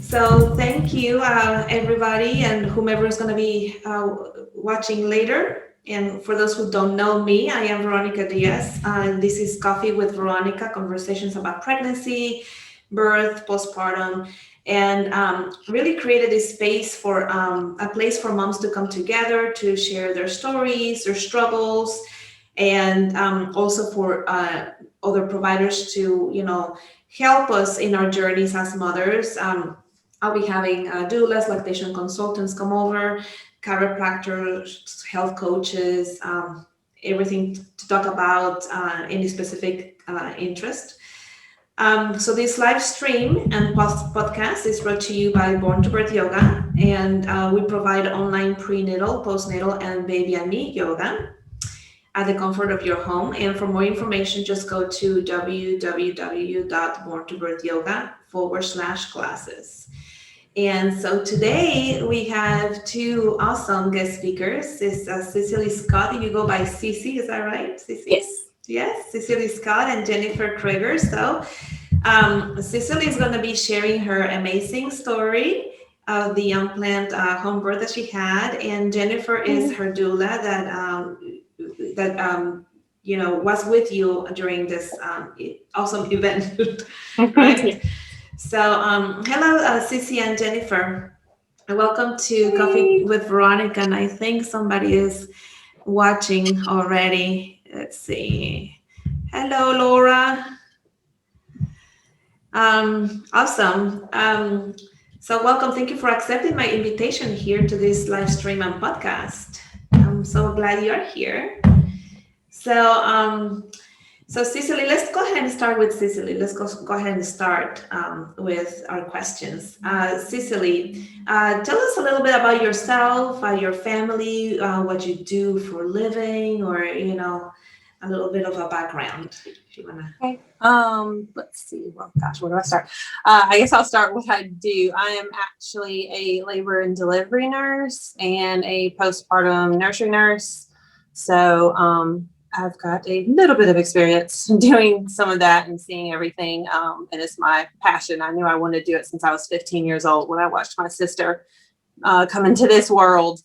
So thank you, everybody, and whomever is going to be watching later. And for those who don't know me, I am Veronica Diaz, and this is Coffee with Veronica, conversations about pregnancy, birth, postpartum, and really created a space for a place for moms to come together to share their stories, their struggles, and also for other providers to, help us in our journeys as mothers. I'll be having doulas, lactation consultants come over, chiropractors, health coaches, everything to talk about any specific interest. So this live stream and podcast is brought to you by Born to Birth Yoga, and we provide online prenatal, postnatal, and baby and me yoga at the comfort of your home. And for more information, just go to www.borntoBirthYoga/classes. And so today we have two awesome guest speakers. It's Cecilly Scott. You go by Cece, is that right, Cece? Yes. Yes, Cecilly Scott and Jennifer Crigger. So Cecilly is going to be sharing her amazing story of the unplanned home birth that she had, and Jennifer is her doula that was with you during this awesome event, right? So hello, Cece and Jennifer, and welcome to Coffee with Veronica. And I think somebody is watching already. Let's see. Hello, Laura. Awesome. So welcome. Thank you for accepting my invitation here to this live stream and podcast. I'm so glad you're here. So Cecilly, let's go ahead and start with Cecilly. Let's go ahead and start with our questions. Cecilly, tell us a little bit about yourself, your family, what you do for a living, or a little bit of a background, if you wanna. Okay. Let's see. Well, gosh, where do I start? I guess I'll start with what I do. I am actually a labor and delivery nurse and a postpartum nursery nurse. So I've got a little bit of experience doing some of that and seeing everything. And it's my passion. I knew I wanted to do it since I was 15 years old when I watched my sister come into this world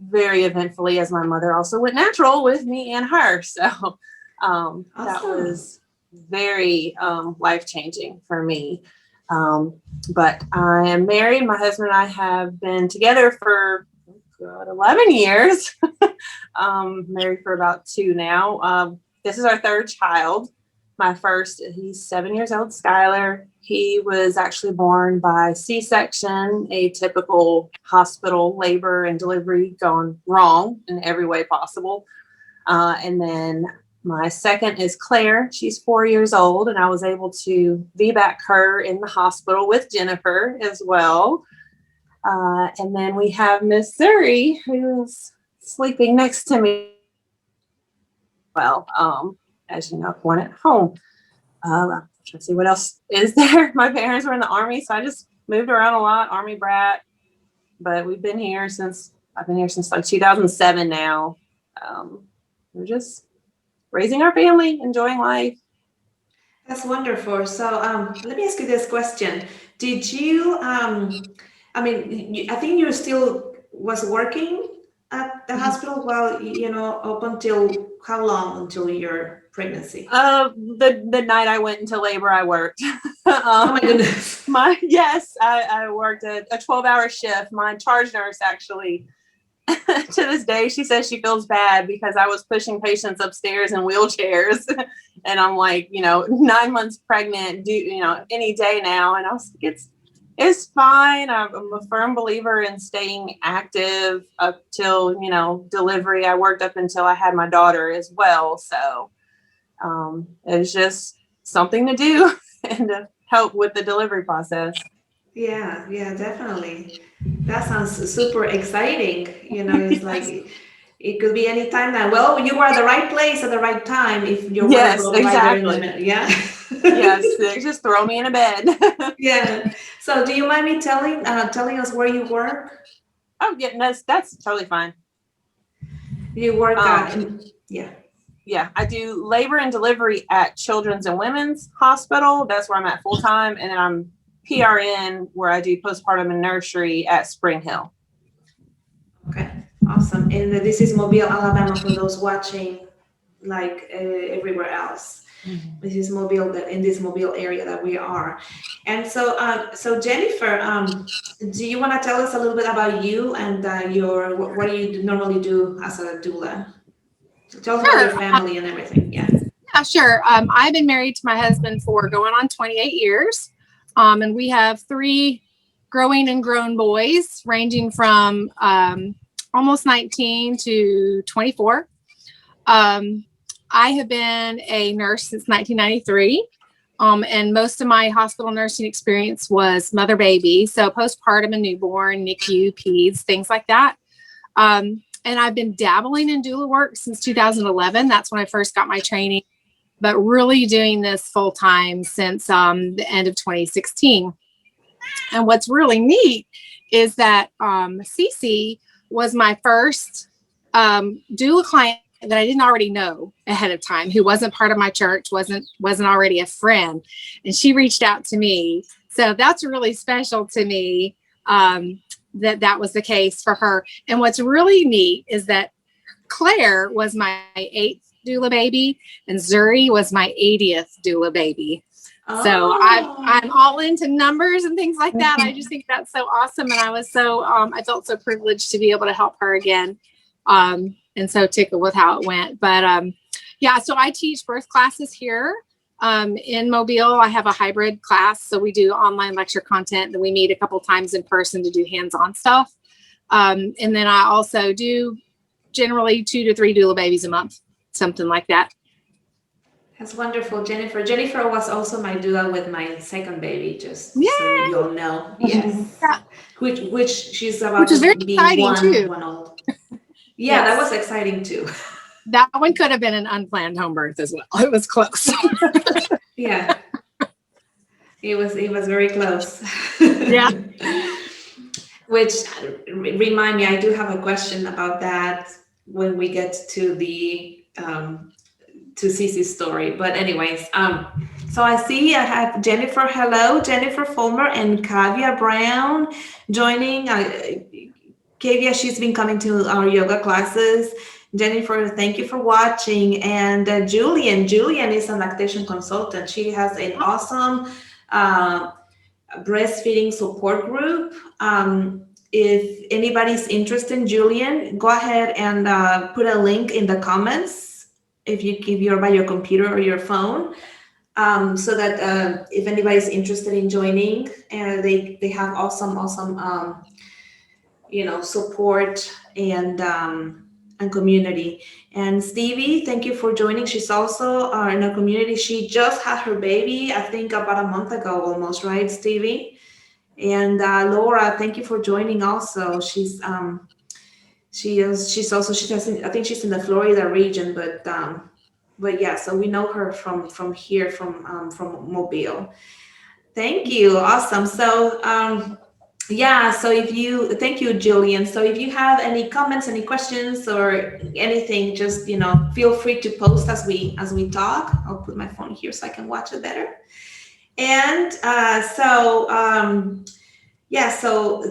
very eventfully, as my mother also went natural with me and her. So Awesome. That was very life-changing for me. But I am married. My husband and I have been together for 11 years. Married for about 2 now. This is our third child. My first, he's 7 years old, Skylar. He was actually born by C-section, a typical hospital labor and delivery gone wrong in every way possible. And then my second is Claire. She's 4 years old, and I was able to VBAC her in the hospital with Jennifer as well. And then we have Miss Zuri, who is sleeping next to me. Well, as you know, one at home. I'm trying to see what else is there. My parents were in the Army, so I just moved around a lot, Army brat. But I've been here since like 2007 now. We're just raising our family, enjoying life. That's wonderful. So let me ask you this question. Did you, I think you still was working at the hospital while, up until how long until your pregnancy? The night I went into labor, I worked. Oh my goodness. I worked a 12-hour shift. My charge nurse actually, to this day, she says she feels bad because I was pushing patients upstairs in wheelchairs. And I'm like, 9 months pregnant, any day now. And I was like, it's fine. I'm a firm believer in staying active up till, delivery. I worked up until I had my daughter as well. So it was just something to do and to help with the delivery process. Yeah, definitely. That sounds super exciting. It's like it could be any time now. Well, you were at the right place at the right time if your yes, work exactly. Right yeah. Yes, they just throw me in a bed. Yeah. So do you mind me telling us where you work? Oh, yeah, that's totally fine. You work Yeah, I do labor and delivery at Children's and Women's Hospital. That's where I'm at full time. And then I'm PRN where I do postpartum and nursery at Spring Hill. Okay, awesome. And this is Mobile, Alabama, for those watching, like everywhere else. Mm-hmm. This is Mobile, in this Mobile area that we are. And so Jennifer, do you want to tell us a little bit about you and what do you normally do as a doula? So tell us about your family and everything. Yeah. Yeah, sure. I've been married to my husband for going on 28 years. And we have 3 growing and grown boys ranging from almost 19 to 24. I have been a nurse since 1993. And most of my hospital nursing experience was mother baby. So postpartum and newborn, NICU, peds, things like that. And I've been dabbling in doula work since 2011. That's when I first got my training, but really doing this full time since the end of 2016. And what's really neat is that Cece was my first doula client that I didn't already know ahead of time, who wasn't part of my church, wasn't already a friend. And she reached out to me. So that's really special to me that was the case for her. And what's really neat is that Claire was my 8th doula baby and Zuri was my 80th doula baby. Oh. So I'm all into numbers and things like that. I just think that's so awesome. And I was so, I felt so privileged to be able to help her again. And so tickled with how it went. But yeah, so I teach birth classes here in Mobile. I have a hybrid class. So we do online lecture content, and we meet a couple times in person to do hands-on stuff. And then I also do generally 2 to 3 doula babies a month, something like that. That's wonderful, Jennifer. Jennifer was also my doula with my second baby, just so Yay! you all know. Yes. Yeah. Which she's about Which is very to be exciting too. one old. Yeah, Yes. that was exciting too. That one could have been an unplanned home birth as well. It was close. Yeah. It was very close. Yeah. Which remind me, I do have a question about that when we get to the to Cece's story. But anyways, so I have Jennifer. Hello, Jennifer Fulmer and Kavya Brown joining. Kavya, she's been coming to our yoga classes. Jennifer, thank you for watching. And Julian is a lactation consultant. She has an awesome breastfeeding support group. If anybody's interested in Julian, go ahead and put a link in the comments if you're by your computer or your phone, so that if anybody's interested in joining, and they have awesome support and community. And Stevie, thank you for joining. She's also in our community. She just had her baby, I think about a month ago almost, right, Stevie? And Laura, thank you for joining also. I think she's in the Florida region, but yeah, so we know her from here, from Mobile. Thank you. Awesome. So yeah, so thank you, Julian. So if you have any comments, any questions or anything, just, feel free to post as we talk. I'll put my phone here so I can watch it better. And so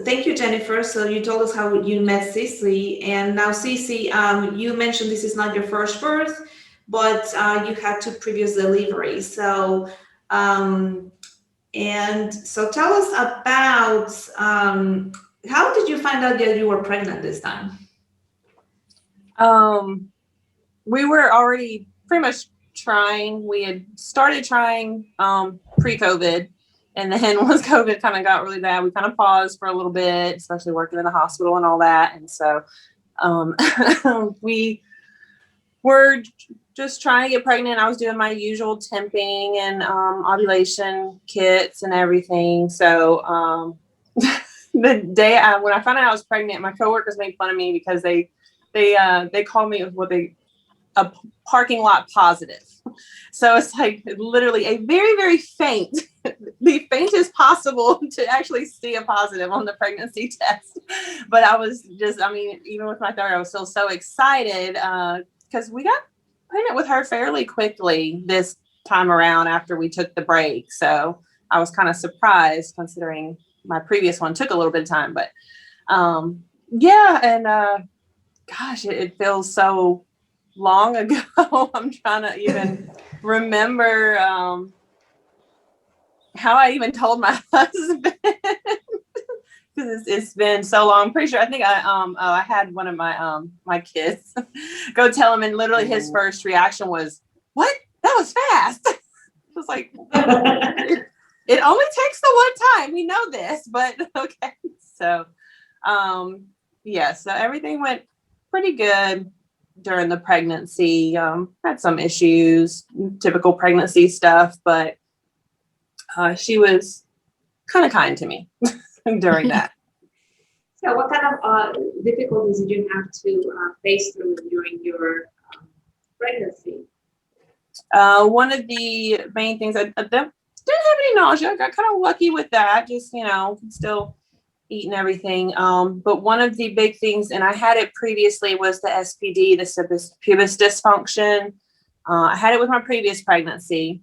thank you, Jennifer. So you told us how you met Cecilly, and now Cece, you mentioned this is not your first birth, but you had 2 previous deliveries. So and so tell us about how did you find out that you were pregnant this time? We were already pretty much trying. We had started trying pre-COVID, and then once COVID kind of got really bad, we kind of paused for a little bit, especially working in the hospital and all that. And so we were just trying to get pregnant. I was doing my usual temping and ovulation kits and everything. So the day when I found out I was pregnant, my coworkers made fun of me because they called me a parking lot positive. So it's like literally a very, very faint, the faintest possible to actually see a positive on the pregnancy test. But I was just, even with my third, I was still so excited because we got pregnant with her fairly quickly this time around after we took the break. So I was kind of surprised considering my previous one took a little bit of time, but yeah. And gosh, it feels so long ago. I'm trying to even remember how I even told my husband because it's been so long. I'm pretty sure. I think I had one of my my kids go tell him, and literally his first reaction was, "What? That was fast." It was like, it only takes the one time. We know this, but okay. So, yeah. So everything went pretty good during the pregnancy. Had some issues, typical pregnancy stuff, but she was kind of kind to me during that. So what kind of difficulties did you have to face through during your pregnancy? One of the main things, I didn't have any nausea. I got kind of lucky with that. Just, still eating everything. But one of the big things, and I had it previously, was the SPD, the pubis dysfunction. I had it with my previous pregnancy.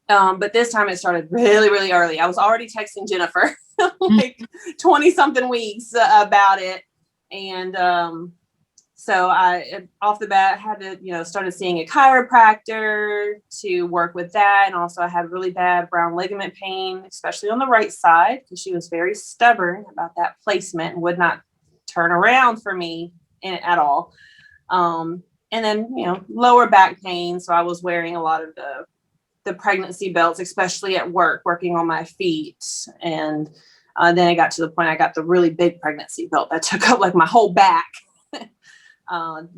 But this time it started really, really early. I was already texting Jennifer like 20 something weeks about it. And so I, off the bat, had to, started seeing a chiropractor to work with that. And also I had really bad brown ligament pain, especially on the right side, because she was very stubborn about that placement and would not turn around for me at all. And then, lower back pain. So I was wearing a lot of the pregnancy belts, especially at work, working on my feet. And then I got to the point I got the really big pregnancy belt that took up like my whole back.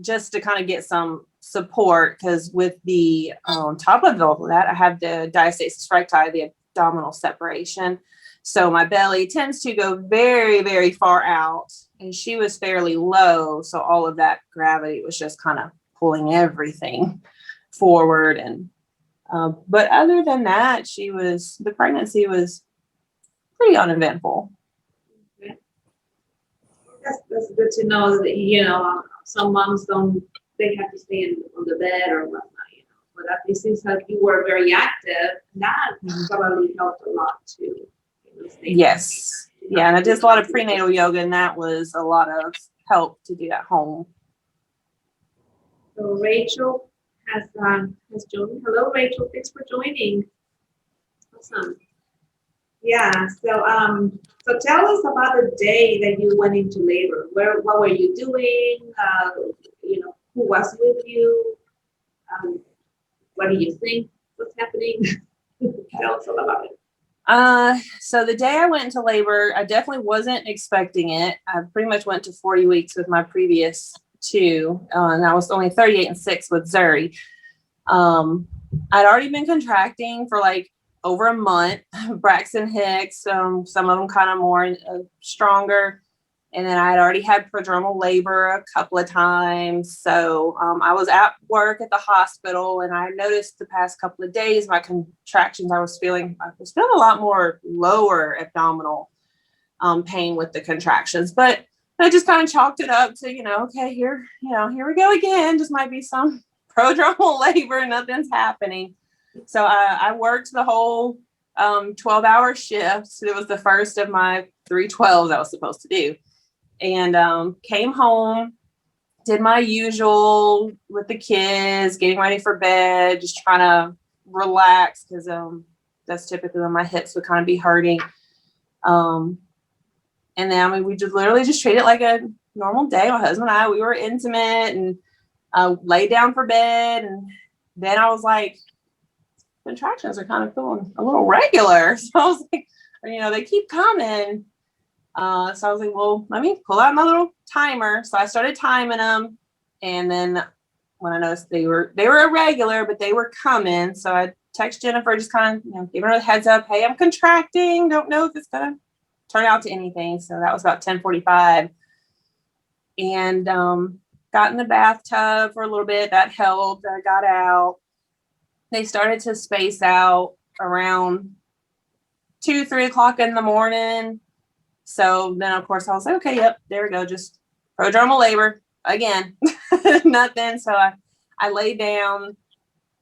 Just to kind of get some support, because with the on top of all of that, I have the diastasis recti, the abdominal separation. So my belly tends to go very, very far out, and she was fairly low. So all of that gravity was just kind of pulling everything forward. And but other than that, the pregnancy was pretty uneventful. That's good to know that, some moms they have to stay on the bed or whatnot, but at least it seems like you were very active. That probably helped a lot too. Yes. Yeah. And I did a lot of prenatal yoga, and that was a lot of help to do at home. So Rachel has joined. Hello, Rachel. Thanks for joining. Awesome. Yeah. So tell us about the day that you went into labor. What were you doing? Who was with you? What do you think was happening? Tell us all about it. So the day I went into labor, I definitely wasn't expecting it. I pretty much went to 40 weeks with my previous two, and I was only 38 and 6 with Zuri. I'd already been contracting for like over a month, Braxton Hicks, some of them kind of more stronger. And then I had already had prodromal labor a couple of times. So I was at work at the hospital, and I noticed the past couple of days, my contractions, I was feeling a lot more lower abdominal pain with the contractions. But I just kind of chalked it up to, okay, here we go again. Just might be some prodromal labor, nothing's happening. So I worked the whole 12-hour shift. So it was the first of my 3 12s I was supposed to do. And came home, did my usual with the kids, getting ready for bed, just trying to relax, because that's typically when my hips would kind of be hurting. And then we just literally just treat it like a normal day. My husband and I, we were intimate, and laid down for bed. And then I was like, contractions are kind of feeling a little regular. So I was like, they keep coming. So I was like, well, let me pull out my little timer. So I started timing them. And then when I noticed they were irregular, but they were coming. So I text Jennifer, just kind of, giving her a heads up. Hey, I'm contracting. Don't know if it's going to turn out to anything. So that was about 10:45. And got in the bathtub for a little bit. That helped. I got out. They started to space out around 2-3 o'clock in the morning. So then, of course, I was like, okay, yep, there we go. Just prodromal labor again. Nothing. So I laid down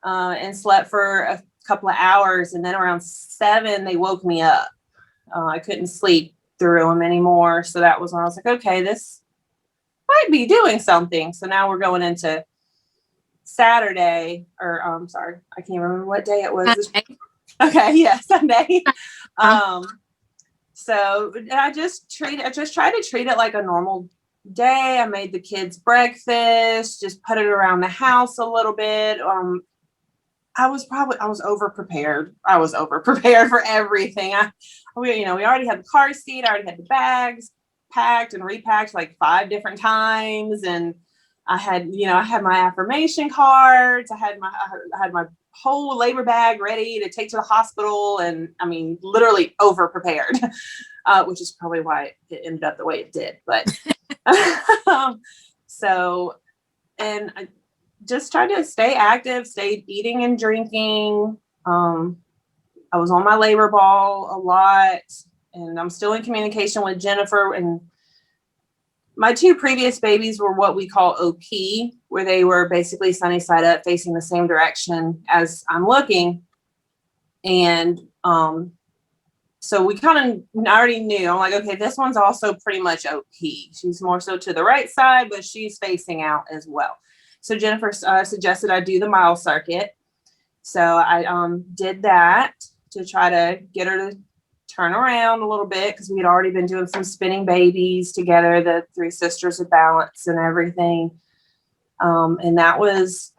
and slept for a couple of hours, and then around 7, they woke me up. I couldn't sleep through them anymore. So that was when I was like, okay, this might be doing something. So now we're going into Saturday, or sorry, I can't remember what day it was. Sunday. Okay, yeah, Sunday. So I just tried to treat it like a normal day. I made the kids breakfast, just put it around the house a little bit. I was over prepared. I was over prepared for everything. We already had the car seat. I already had the bags packed and repacked like 5 different times. And I had my affirmation cards. I had my whole labor bag ready to take to the hospital. And I mean, literally over prepared, which is probably why it ended up the way it did. But and I just tried to stay active, stayed eating and drinking. I was on my labor ball a lot, and I'm still in communication with Jennifer. And my 2 previous babies were what we call OP, where they were basically sunny side up, facing the same direction as I'm looking. And so we kind of already knew. I'm like, okay, this one's also pretty much OP. She's more so to the right side, but she's facing out as well. So Jennifer suggested I do the mile circuit. So I did that to try to get her to turn around a little bit, because we had already been doing some spinning babies together, the 3 sisters of balance and everything. And that was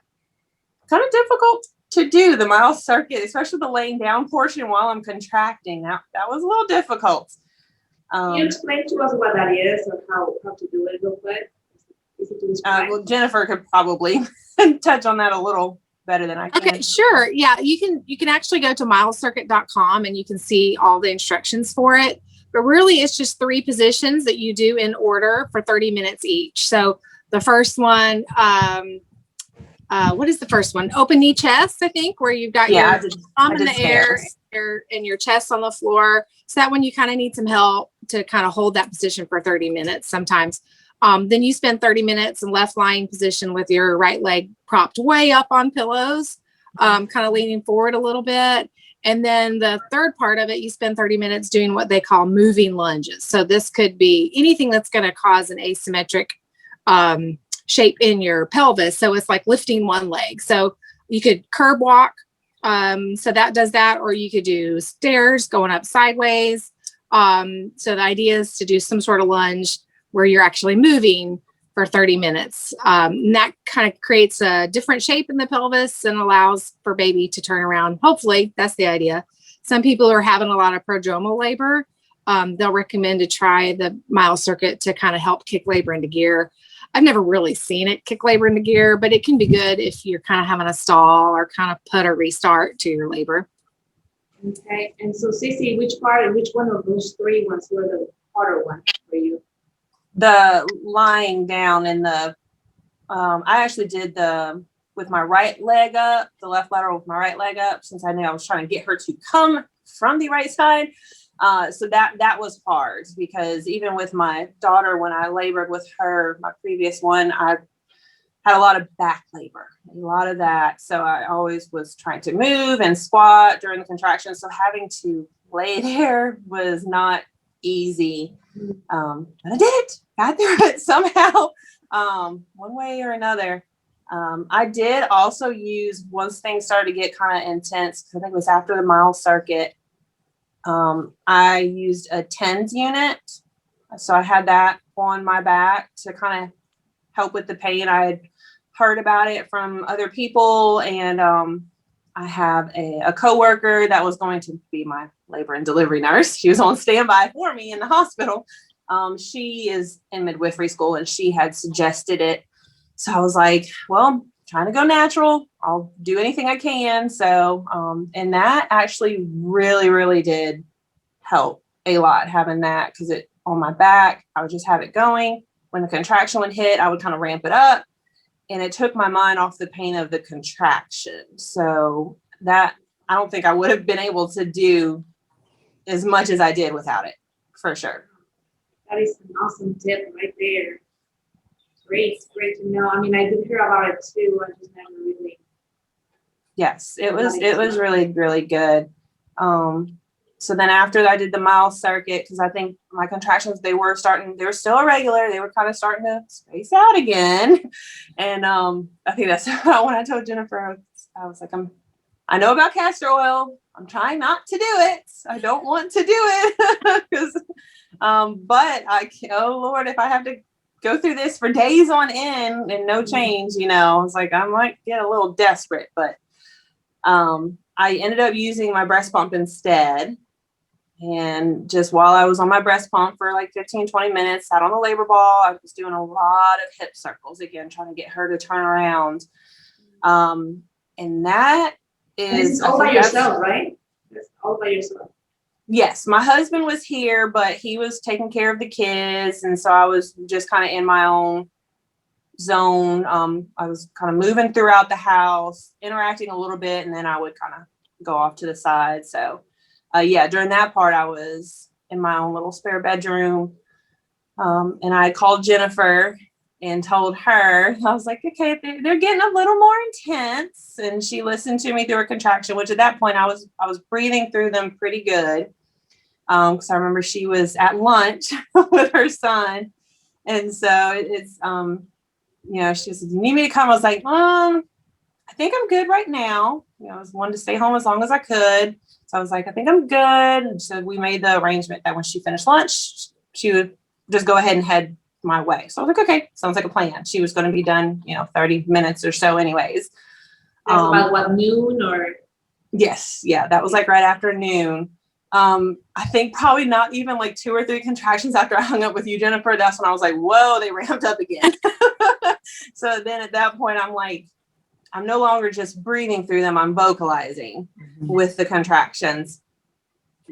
kind of difficult to do, the mile circuit, especially the laying down portion while I'm contracting. That was a little difficult. Can you explain to us what that is or how to do it real quick? Well, Jennifer could probably touch on that a little better than I can. Okay, sure. Yeah, you can actually go to milescircuit.com and you can see all the instructions for it. But really, it's just 3 positions that you do in order for 30 minutes each. So the first one, what is the first one? Open knee chest, I think, where you've got your thumb in the air and your chest on the floor. So that one you kind of need some help to kind of hold that position for 30 minutes sometimes. Then you spend 30 minutes in left lying position with your right leg propped way up on pillows, kind of leaning forward a little bit. And then the third part of it, you spend 30 minutes doing what they call moving lunges. So this could be anything that's going to cause an asymmetric shape in your pelvis. So it's like lifting one leg. So you could curb walk. So that does that, or you could do stairs going up sideways. So the idea is to do some sort of lunge where you're actually moving for 30 minutes. And that kind of creates a different shape in the pelvis and allows for baby to turn around. Hopefully, that's the idea. Some people who are having a lot of prodromal labor, they'll recommend to try the mile circuit to kind of help kick labor into gear. I've never really seen it kick labor into gear, but it can be good if you're kind of having a stall or kind of put a restart to your labor. Okay, and so Cece, which one of those 3 ones were the harder one for you? The lying down and the, I actually did with my right leg up, the left lateral with my right leg up, since I knew I was trying to get her to come from the right side. So that was hard, because even with my daughter, when I labored with her, my previous one, I had a lot of back labor, a lot of that. So I always was trying to move and squat during the contraction. So having to lay there was not easy. But I did, got through it somehow, one way or another. I did also use, once things started to get kind of intense, I think it was after the mile circuit, I used a TENS unit. So I had that on my back to kind of help with the pain. I had heard about it from other people, and I have a coworker that was going to be my labor and delivery nurse. She was on standby for me in the hospital. She is in midwifery school, and she had suggested it. So I was like, well, trying to go natural. I'll do anything I can. So, and that actually really, really did help a lot, having that, because it on my back, I would just have it going. When the contraction would hit, I would kind of ramp it up, and it took my mind off the pain of the contraction. So that, I don't think I would have been able to do as much as I did without it, for sure. That is an awesome tip right there. Great to know. I mean, I did hear about it too. I just never really Yes, it was really, really good. So then after I did the mile circuit, because I think my contractions, they were still irregular. They were kind of starting to space out again. And I think that's when I told Jennifer, I was like, I know about castor oil. I'm trying not to do it. I don't want to do it. Because, but oh Lord, if I have to go through this for days on end and no change, I was like, I might get a little desperate, but I ended up using my breast pump instead. And just while I was on my breast pump for like 15, 20 minutes, sat on the labor ball, I was doing a lot of hip circles again, trying to get her to turn around. And that is... It's all by yourself, right? It's all by yourself. Yes, my husband was here, but he was taking care of the kids. And so I was just kind of in my own zone. I was kind of moving throughout the house, interacting a little bit, and then I would kind of go off to the side. So during that part, I was in my own little spare bedroom. And I called Jennifer and told her, I was like, okay, they're getting a little more intense. And she listened to me through a contraction, which at that point I was breathing through them pretty good. Because I remember she was at lunch with her son. And so it's, she said, you need me to come? I was like, I think I'm good right now. I was wanting to stay home as long as I could. So I was like, I think I'm good. And so we made the arrangement that when she finished lunch, she would just go ahead and head my way. So I was like, okay, sounds like a plan. She was going to be done, 30 minutes or so anyways. About what, noon or? Yes. Yeah. That was like right after noon. I think probably not even like 2 or 3 contractions after I hung up with you, Jennifer. That's when I was like, whoa, they ramped up again. So then at that point, I'm like, I'm no longer just breathing through them. I'm vocalizing with the contractions,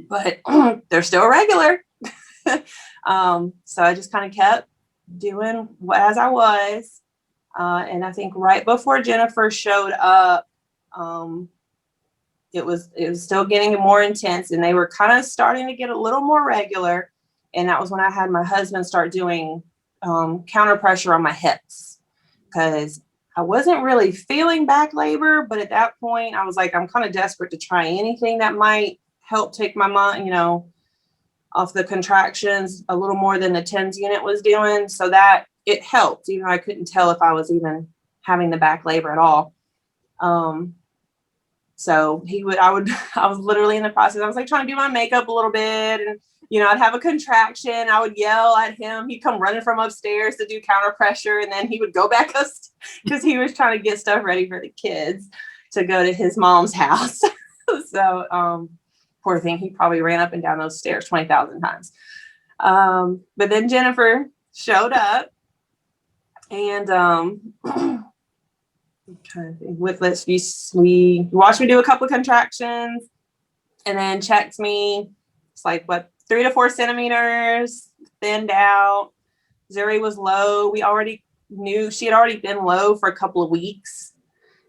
but they're still regular. So I just kind of kept doing as I was. And I think right before Jennifer showed up, it was still getting more intense, and they were kind of starting to get a little more regular. And that was when I had my husband start doing counter pressure on my hips, because I wasn't really feeling back labor. But at that point I was like, I'm kind of desperate to try anything that might help take my mind, off the contractions a little more than the TENS unit was doing. So that it helped, even though I couldn't tell if I was even having the back labor at all. So I was literally in the process. I was like trying to do my makeup a little bit, and, I'd have a contraction. I would yell at him. He'd come running from upstairs to do counter pressure. And then he would go back up because he was trying to get stuff ready for the kids to go to his mom's house. So, poor thing. He probably ran up and down those stairs 20,000 times. But then Jennifer showed up, and, I'm trying to think. We watched me do a couple of contractions, and then checked me. It's like 3 to 4 centimeters thinned out. Zuri was low. We already knew she had already been low for a couple of weeks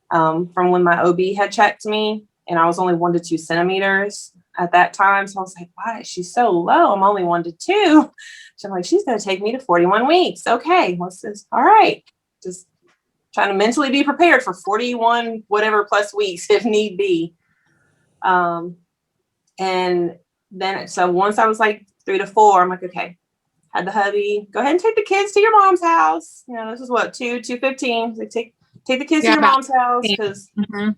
from when my OB had checked me, and I was only 1 to 2 centimeters at that time. So I was like, why is she so low? I'm only 1 to 2. So I'm like, she's going to take me to 41 weeks. Okay, all right. Just trying to mentally be prepared for 41 whatever plus weeks if need be. And then, so once I was like 3 to 4, I'm like, okay, had the hubby go ahead and take the kids to your mom's house. This is what, 2:15. Like, take the kids to your mom's house, because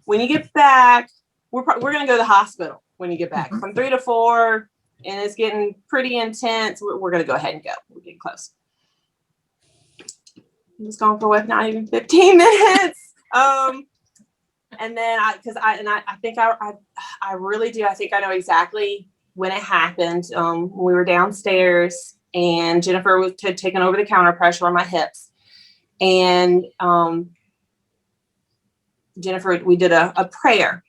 when you get back, we're going to go to the hospital when you get back. From 3 to 4, and it's getting pretty intense. We're going to go ahead and go. We're getting close. I'm just going for not even 15 minutes. And then I think I really do. I think I know exactly when it happened. We were downstairs, and Jennifer had taken over the counter pressure on my hips. And Jennifer, we did a prayer.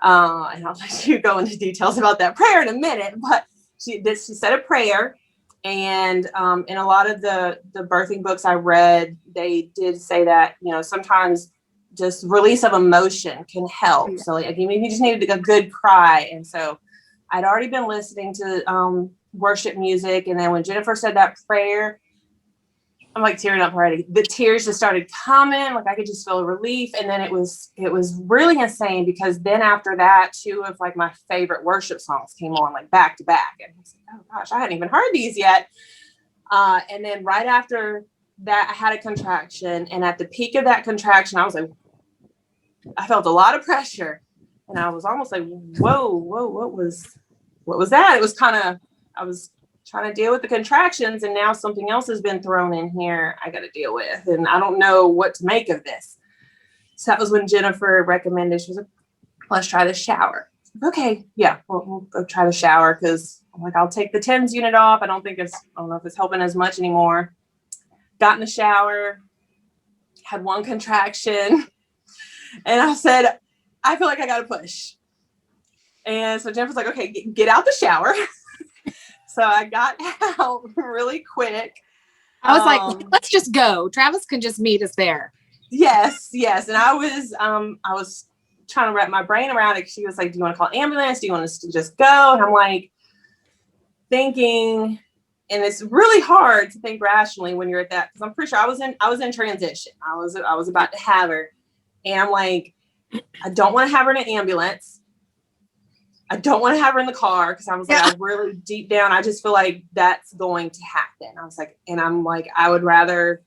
And I'll let you go into details about that prayer in a minute, but she said a prayer. And in a lot of the birthing books I read, they did say that, sometimes just release of emotion can help. Yeah. So like, you just needed a good cry. And so I'd already been listening to worship music. And then when Jennifer said that prayer, I'm like tearing up already. The tears just started coming. Like I could just feel a relief. And then it was really insane because then after that, 2 of like my favorite worship songs came on like back to back. And I was like, oh gosh, I hadn't even heard these yet. And then right after that, I had a contraction. And at the peak of that contraction, I was like, I felt a lot of pressure. And I was almost like, whoa, what was that? It was kind of, I was trying to deal with the contractions, and now something else has been thrown in here I got to deal with, and I don't know what to make of this. So that was when Jennifer recommended, she was like, let's try the shower. Okay, yeah, we'll go try the shower, because I'm like, I'll take the TENS unit off. I don't know if it's helping as much anymore. Got in the shower, had 1 contraction, and I said, I feel like I got to push. And so Jennifer's like, okay, get out the shower. So I got out really quick. I was like, let's just go. Travis can just meet us there. Yes. And I was trying to wrap my brain around it. She was like, do you want to call ambulance? Do you want us to just go? And I'm like thinking, and it's really hard to think rationally when you're at that, because I'm pretty sure I was in transition. I was about to have her. And I'm like, I don't want to have her in an ambulance. I don't want to have her in the car, because I was like, I really deep down, I just feel like that's going to happen. I was like, and I'm like, I would rather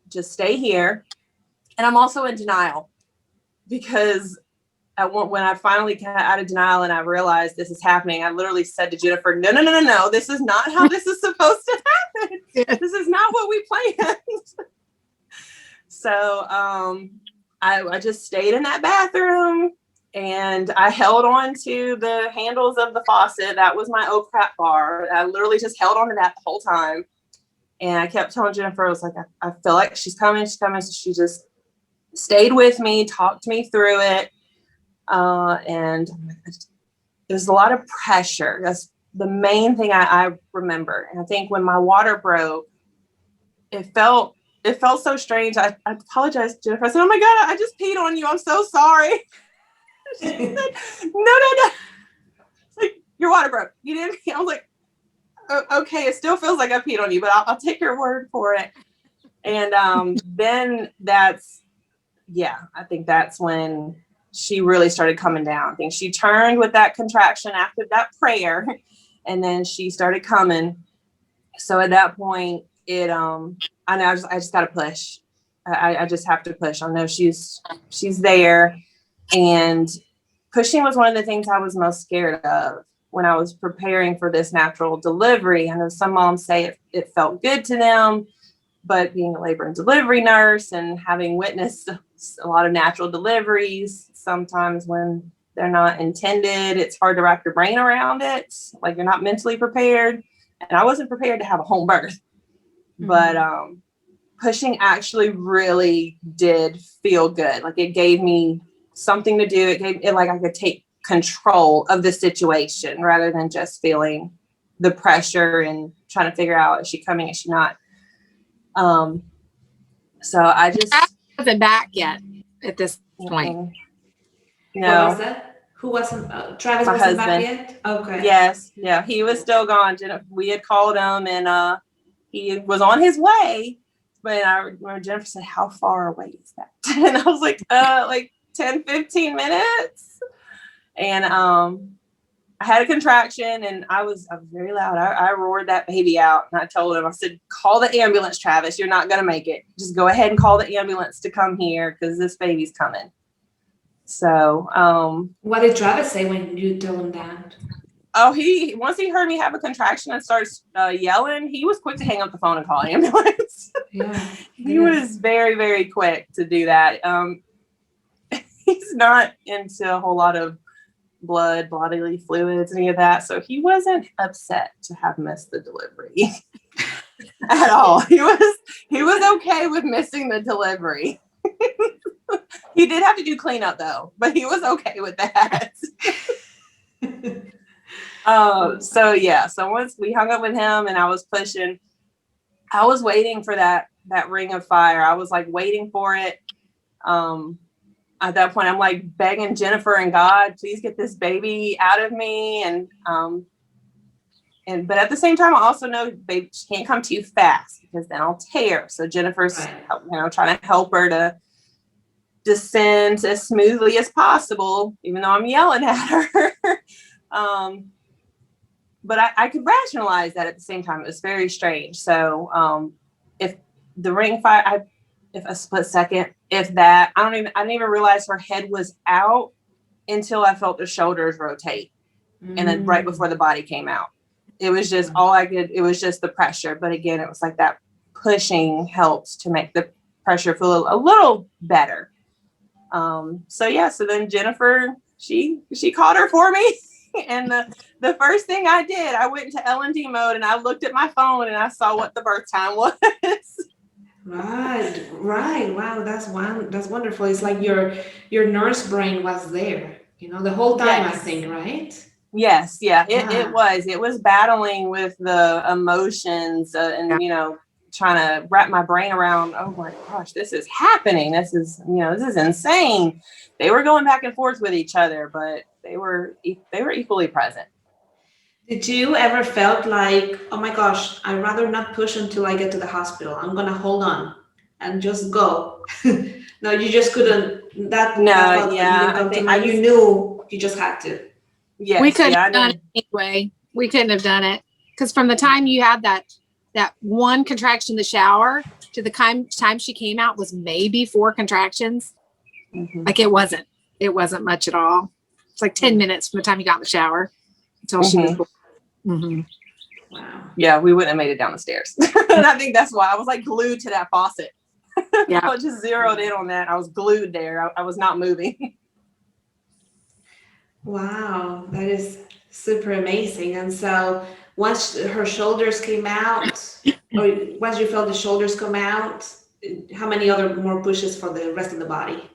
just stay here. And I'm also in denial, because when I finally got out of denial and I realized this is happening, I literally said to Jennifer, no, this is not how this is supposed to happen. This is not what we planned. So I just stayed in that bathroom. And I held on to the handles of the faucet. That was my oh crap bar. I literally just held on to that the whole time. And I kept telling Jennifer, I was like, I feel like she's coming. So she just stayed with me, talked me through it. And there's a lot of pressure. That's the main thing I remember. And I think when my water broke, it felt so strange. I apologized to Jennifer. I said, oh my God, I just peed on you. I'm so sorry. She said, no. It's like, your water broke. You didn't pee. I was like, okay, it still feels like I peed on you, but I'll take your word for it. And then I think that's when she really started coming down. I think she turned with that contraction after that prayer, and then she started coming. So at that point, I know I just got to push. I just have to push. I know she's there. And pushing was one of the things I was most scared of when I was preparing for this natural delivery. I know some moms say it felt good to them, but being a labor and delivery nurse and having witnessed a lot of natural deliveries, sometimes when they're not intended, it's hard to wrap your brain around it. Like you're not mentally prepared. And I wasn't prepared to have a home birth, but pushing actually really did feel good. Like it gave me something to do. It gave it like I could take control of the situation rather than just feeling the pressure and trying to figure out, is she coming, is she not? So I just wasn't back yet at this point. No. What was that? Who wasn't? Travis My wasn't back husband. yet? Okay. Yes. Yeah. He was still gone. We had called him and he was on his way. But I remember Jennifer said, how far away is that? And I was like 10, 15 minutes. And I had a contraction and I was very loud. I roared that baby out and I told him, I said, call the ambulance, Travis. You're not going to make it. Just go ahead and call the ambulance to come here because this baby's coming. So what did Travis say when you told him that? Oh, once he heard me have a contraction and started yelling, he was quick to hang up the phone and call an ambulance. Yeah, He was very, very quick to do that. He's not into a whole lot of blood, bodily fluids, any of that. So he wasn't upset to have missed the delivery at all. He was okay with missing the delivery. He did have to do cleanup though, but he was okay with that. So once we hung up with him and I was pushing, I was waiting for that ring of fire. I was like waiting for it. At that point, I'm like begging Jennifer and God, please get this baby out of me. And but at the same time, I also know, baby, she can't come too fast because then I'll tear. So Jennifer's, trying to help her to descend as smoothly as possible, even though I'm yelling at her. But I could rationalize that at the same time. It was very strange. So if the ring fire, if a split second, if that, I didn't even realize her head was out until I felt the shoulders rotate. And then right before the body came out. It was just it was just the pressure. But again, it was like that pushing helps to make the pressure feel a little better. So then Jennifer, she caught her for me. And the first thing I did, I went into L&D mode and I looked at my phone and I saw what the birth time was. Right. Wow, that's wonderful. It's like your nurse brain was there, the whole time, yes. I think, right? Yes, yeah, it was battling with the emotions and trying to wrap my brain around, oh my gosh, this is happening. This is insane. They were going back and forth with each other, but they were equally present. Did you ever felt like, oh my gosh, I'd rather not push until I get to the hospital. I'm going to hold on and just go. No, you just couldn't. You knew you just had to. Yes, we couldn't have done it anyway. We couldn't have done it because from the time you had that one contraction in the shower to the time she came out was maybe 4 contractions. Mm-hmm. Like it wasn't much at all. It's like 10 minutes from the time you got in the shower until she was born. Mm-hmm. Wow. Yeah, we wouldn't have made it down the stairs. And I think that's why I was like glued to that faucet. Yeah, I just zeroed in on that. I was glued there. I was not moving. Wow, that is super amazing. And so once her shoulders came out, or once you felt the shoulders come out, how many other more pushes for the rest of the body?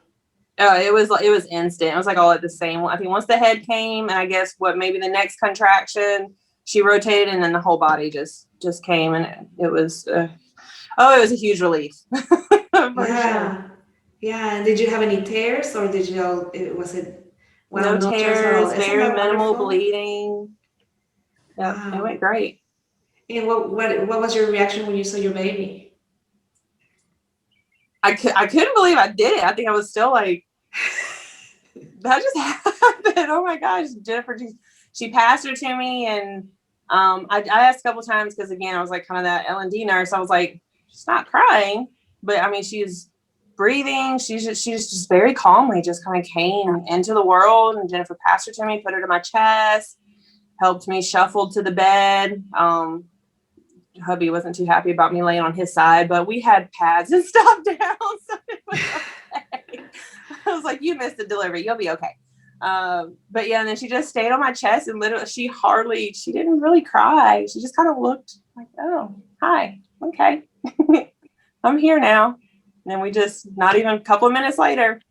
Oh, it was instant. It was like all at the same. I think once the head came, and I guess maybe the next contraction, she rotated, and then the whole body just came, and it was it was a huge relief. Sure. Yeah. And did you have any tears, or did you? No tears, very minimal bleeding. Yeah, wow. It went great. And what was your reaction when you saw your baby? I couldn't believe I did it. I think I was still like, that just happened. Oh my gosh, Jennifer, she passed her to me, and I asked a couple times because again, I was like kind of that L&D nurse. I was like, she's not crying, but I mean, she's breathing. She's just very calmly just kind of came into the world, and Jennifer passed her to me, put her to my chest, helped me shuffle to the bed. Hubby wasn't too happy about me laying on his side, but we had pads and stuff down, so it was okay. I was like, you missed the delivery, you'll be okay. But yeah, and then she just stayed on my chest, and literally she didn't really cry. She just kind of looked like, oh, hi, okay. I'm here now. And then we just, not even a couple of minutes later,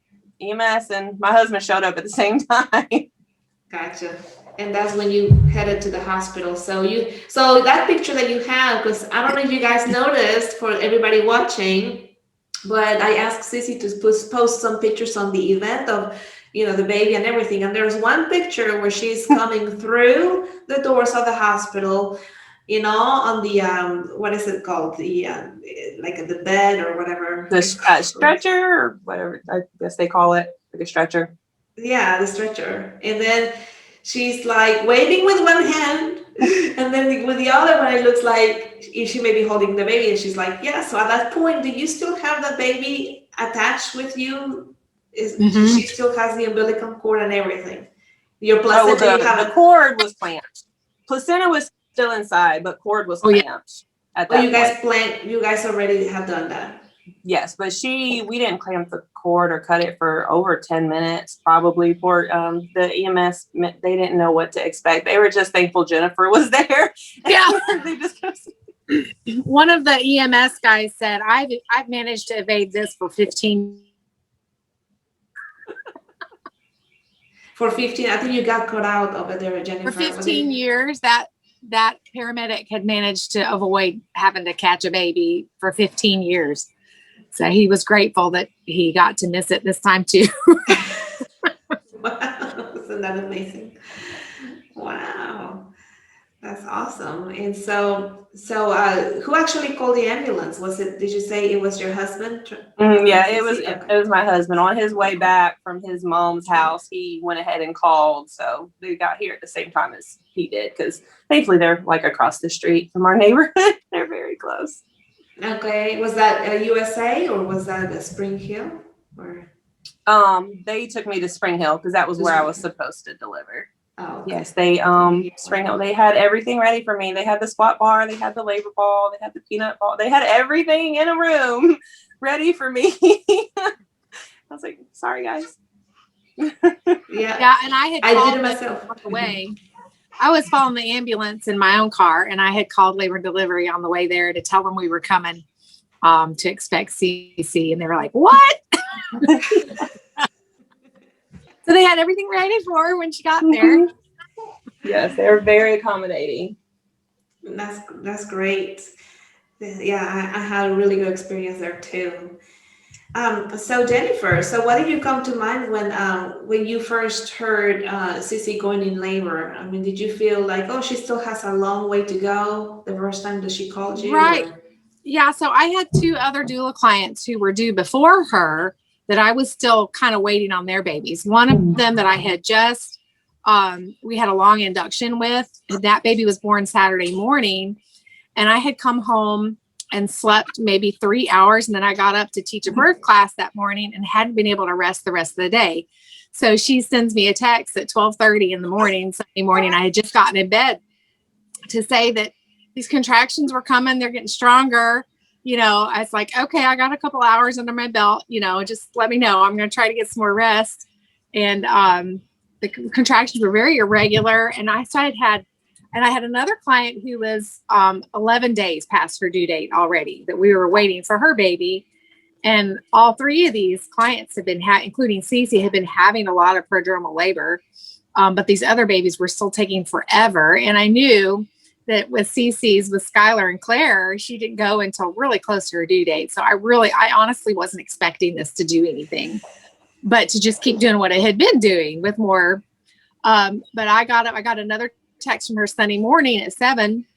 EMS and my husband showed up at the same time. Gotcha. And that's when you headed to the hospital. So that picture that you have, because I don't know if you guys noticed, for everybody watching, but I asked Cece to post some pictures on the event of, the baby and everything. And there's one picture where she's coming through the doors of the hospital, on the, what is it called? The, like the bed or whatever. The stretcher or whatever, I guess they call it, like a stretcher. Yeah, the stretcher. And then she's like waving with one hand, and then with the other one, it looks like she may be holding the baby. And she's like, yeah. So at that point, do you still have the baby attached with you? She still has the umbilical cord and everything? Your placenta, the cord was clamped. Placenta was still inside, but cord was clamped. At that you guys already have done that? Yes, but we didn't clamp the cord or cut it for over 10 minutes, probably. For the EMS, they didn't know what to expect. They were just thankful Jennifer was there. Yeah. They just one of the EMS guys said, I've managed to evade this for 15. For 15, I think you got cut out over there, Jennifer. For 15 years, that paramedic had managed to avoid having to catch a baby for 15 years. So he was grateful that he got to miss it this time too. Wow, isn't that amazing? Wow. That's awesome. And so who actually called the ambulance? Did you say it was your husband? Yeah, it was Okay. it was my husband on his way back from his mom's house. He went ahead and called, so they got here at the same time as he did, because thankfully they're like across the street from our neighborhood. They're very close. Okay. Was that USA or was that Spring Hill? Or They took me to Spring Hill because that was where I was supposed to deliver. oh, okay. Yes, they Spring Hill. They had everything ready for me. They had the squat bar, they had the labor ball, they had the peanut ball, they had everything in a room ready for me. I was like, sorry guys. Yeah, and I I called did it myself. on the way. I was following the ambulance in my own car, and I had called labor and delivery on the way there to tell them we were coming to expect Cece, and they were like, "What?" So they had everything ready for her when she got there. Yes, they're very accommodating. That's great. Yeah, I had a really good experience there too. So Jennifer, so what did you come to mind when you first heard Cece going in labor? I mean, did you feel like, oh, she still has a long way to go the first time that she called you? Right. Or? Yeah. So I had 2 other doula clients who were due before her that I was still kind of waiting on their babies. One of them that I had just, we had a long induction with, that baby was born Saturday morning, and I had come home and slept maybe 3 hours. And then I got up to teach a birth class that morning and hadn't been able to rest the rest of the day. So she sends me a text at 12:30 in the morning, Sunday morning. I had just gotten in bed to say that these contractions were coming. They're getting stronger. I was like, okay, I got a couple hours under my belt, just let me know. I'm going to try to get some more rest. And the contractions were very irregular. And I had another client who was 11 days past her due date already, that we were waiting for her baby. And all 3 of these clients have been, including Cece, have been having a lot of prodromal labor. But these other babies were still taking forever. And I knew that with Cece's, with Skylar and Claire, she didn't go until really close to her due date. So I honestly wasn't expecting this to do anything, but to just keep doing what I had been doing with more. But I got another text from her Sunday morning at 7,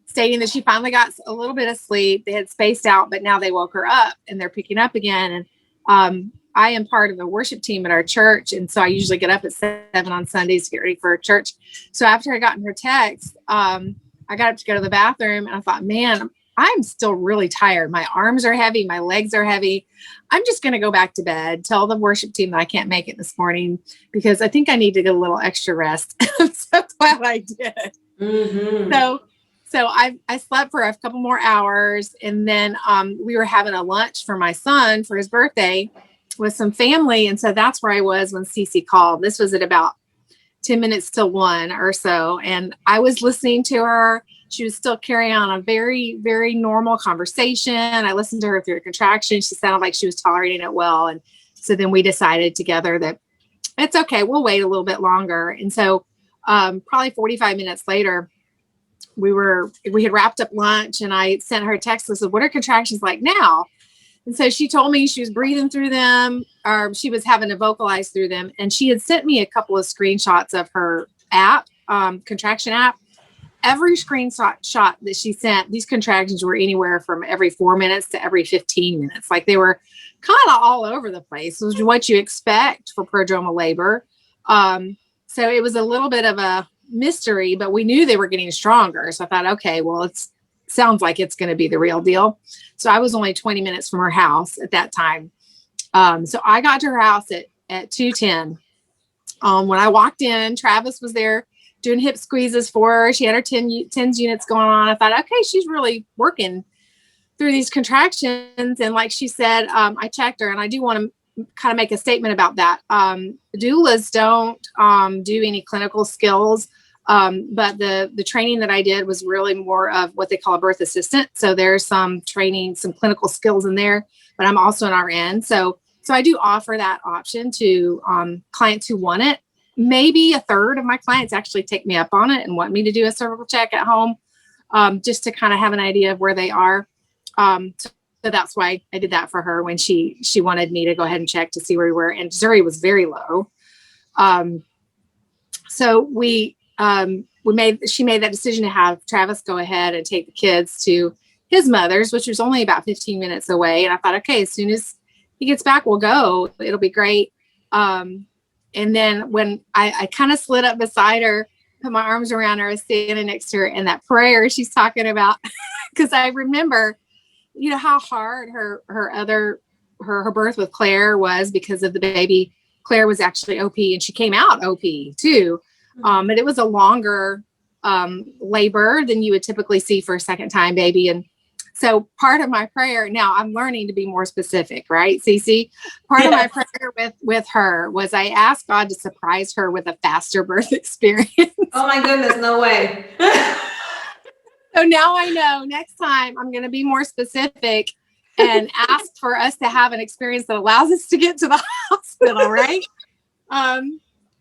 stating that she finally got a little bit of sleep. They had spaced out, but now they woke her up and they're picking up again. And I am part of the worship team at our church. And so I usually get up at 7 on Sundays to get ready for church. So after I got in her text, I got up to go to the bathroom, and I thought, man, I'm still really tired. My arms are heavy. My legs are heavy. I'm just going to go back to bed, tell the worship team that I can't make it this morning because I think I need to get a little extra rest. I'm so glad I did. Mm-hmm. So I slept for a couple more hours, and then we were having a lunch for my son for his birthday with some family. And so that's where I was when Cece called. This was at about 10 minutes till 1 or so. And I was listening to her. She was still carrying on a very, very normal conversation. I listened to her through a contraction. She sounded like she was tolerating it well. And so then we decided together that it's okay, we'll wait a little bit longer. And so probably 45 minutes later, we had wrapped up lunch, and I sent her a text and said, what are contractions like now? And so she told me she was breathing through them, or she was having to vocalize through them. And she had sent me a couple of screenshots of her app, contraction app. Every screenshot that she sent, these contractions were anywhere from every 4 minutes to every 15 minutes. Like they were kind of all over the place. It was what you expect for prodromal labor. So it was a little bit of a mystery, but we knew they were getting stronger. So I thought, okay, well, sounds like it's going to be the real deal. So I was only 20 minutes from her house at that time. So I got to her house at 2:10. When I walked in, Travis was there doing hip squeezes for her. She had her 10s units going on. I thought, okay, she's really working through these contractions. And like she said, I checked her, and I do want to kind of make a statement about that. Doulas don't do any clinical skills. But the training that I did was really more of what they call a birth assistant. So there's some training, some clinical skills in there, but I'm also an RN. So I do offer that option to clients who want it. Maybe a third of my clients actually take me up on it and want me to do a cervical check at home, just to kind of have an idea of where they are. So that's why I did that for her when she wanted me to go ahead and check to see where we were. And Zuri was very low. So she made that decision to have Travis go ahead and take the kids to his mother's, which was only about 15 minutes away. And I thought, okay, as soon as he gets back, we'll go. It'll be great. And then when I kind of slid up beside her, put my arms around her, I was standing next to her, and that prayer she's talking about, because I remember, you know, how hard her birth with Claire was because of the baby. Claire was actually OP, and she came out OP too. But it was a longer labor than you would typically see for a second time baby. And so part of my prayer, now I'm learning to be more specific, right, Cece? Part of my prayer with her was I asked God to surprise her with a faster birth experience. Oh my goodness, no way. So now I know next time I'm going to be more specific and ask for us to have an experience that allows us to get to the hospital, right?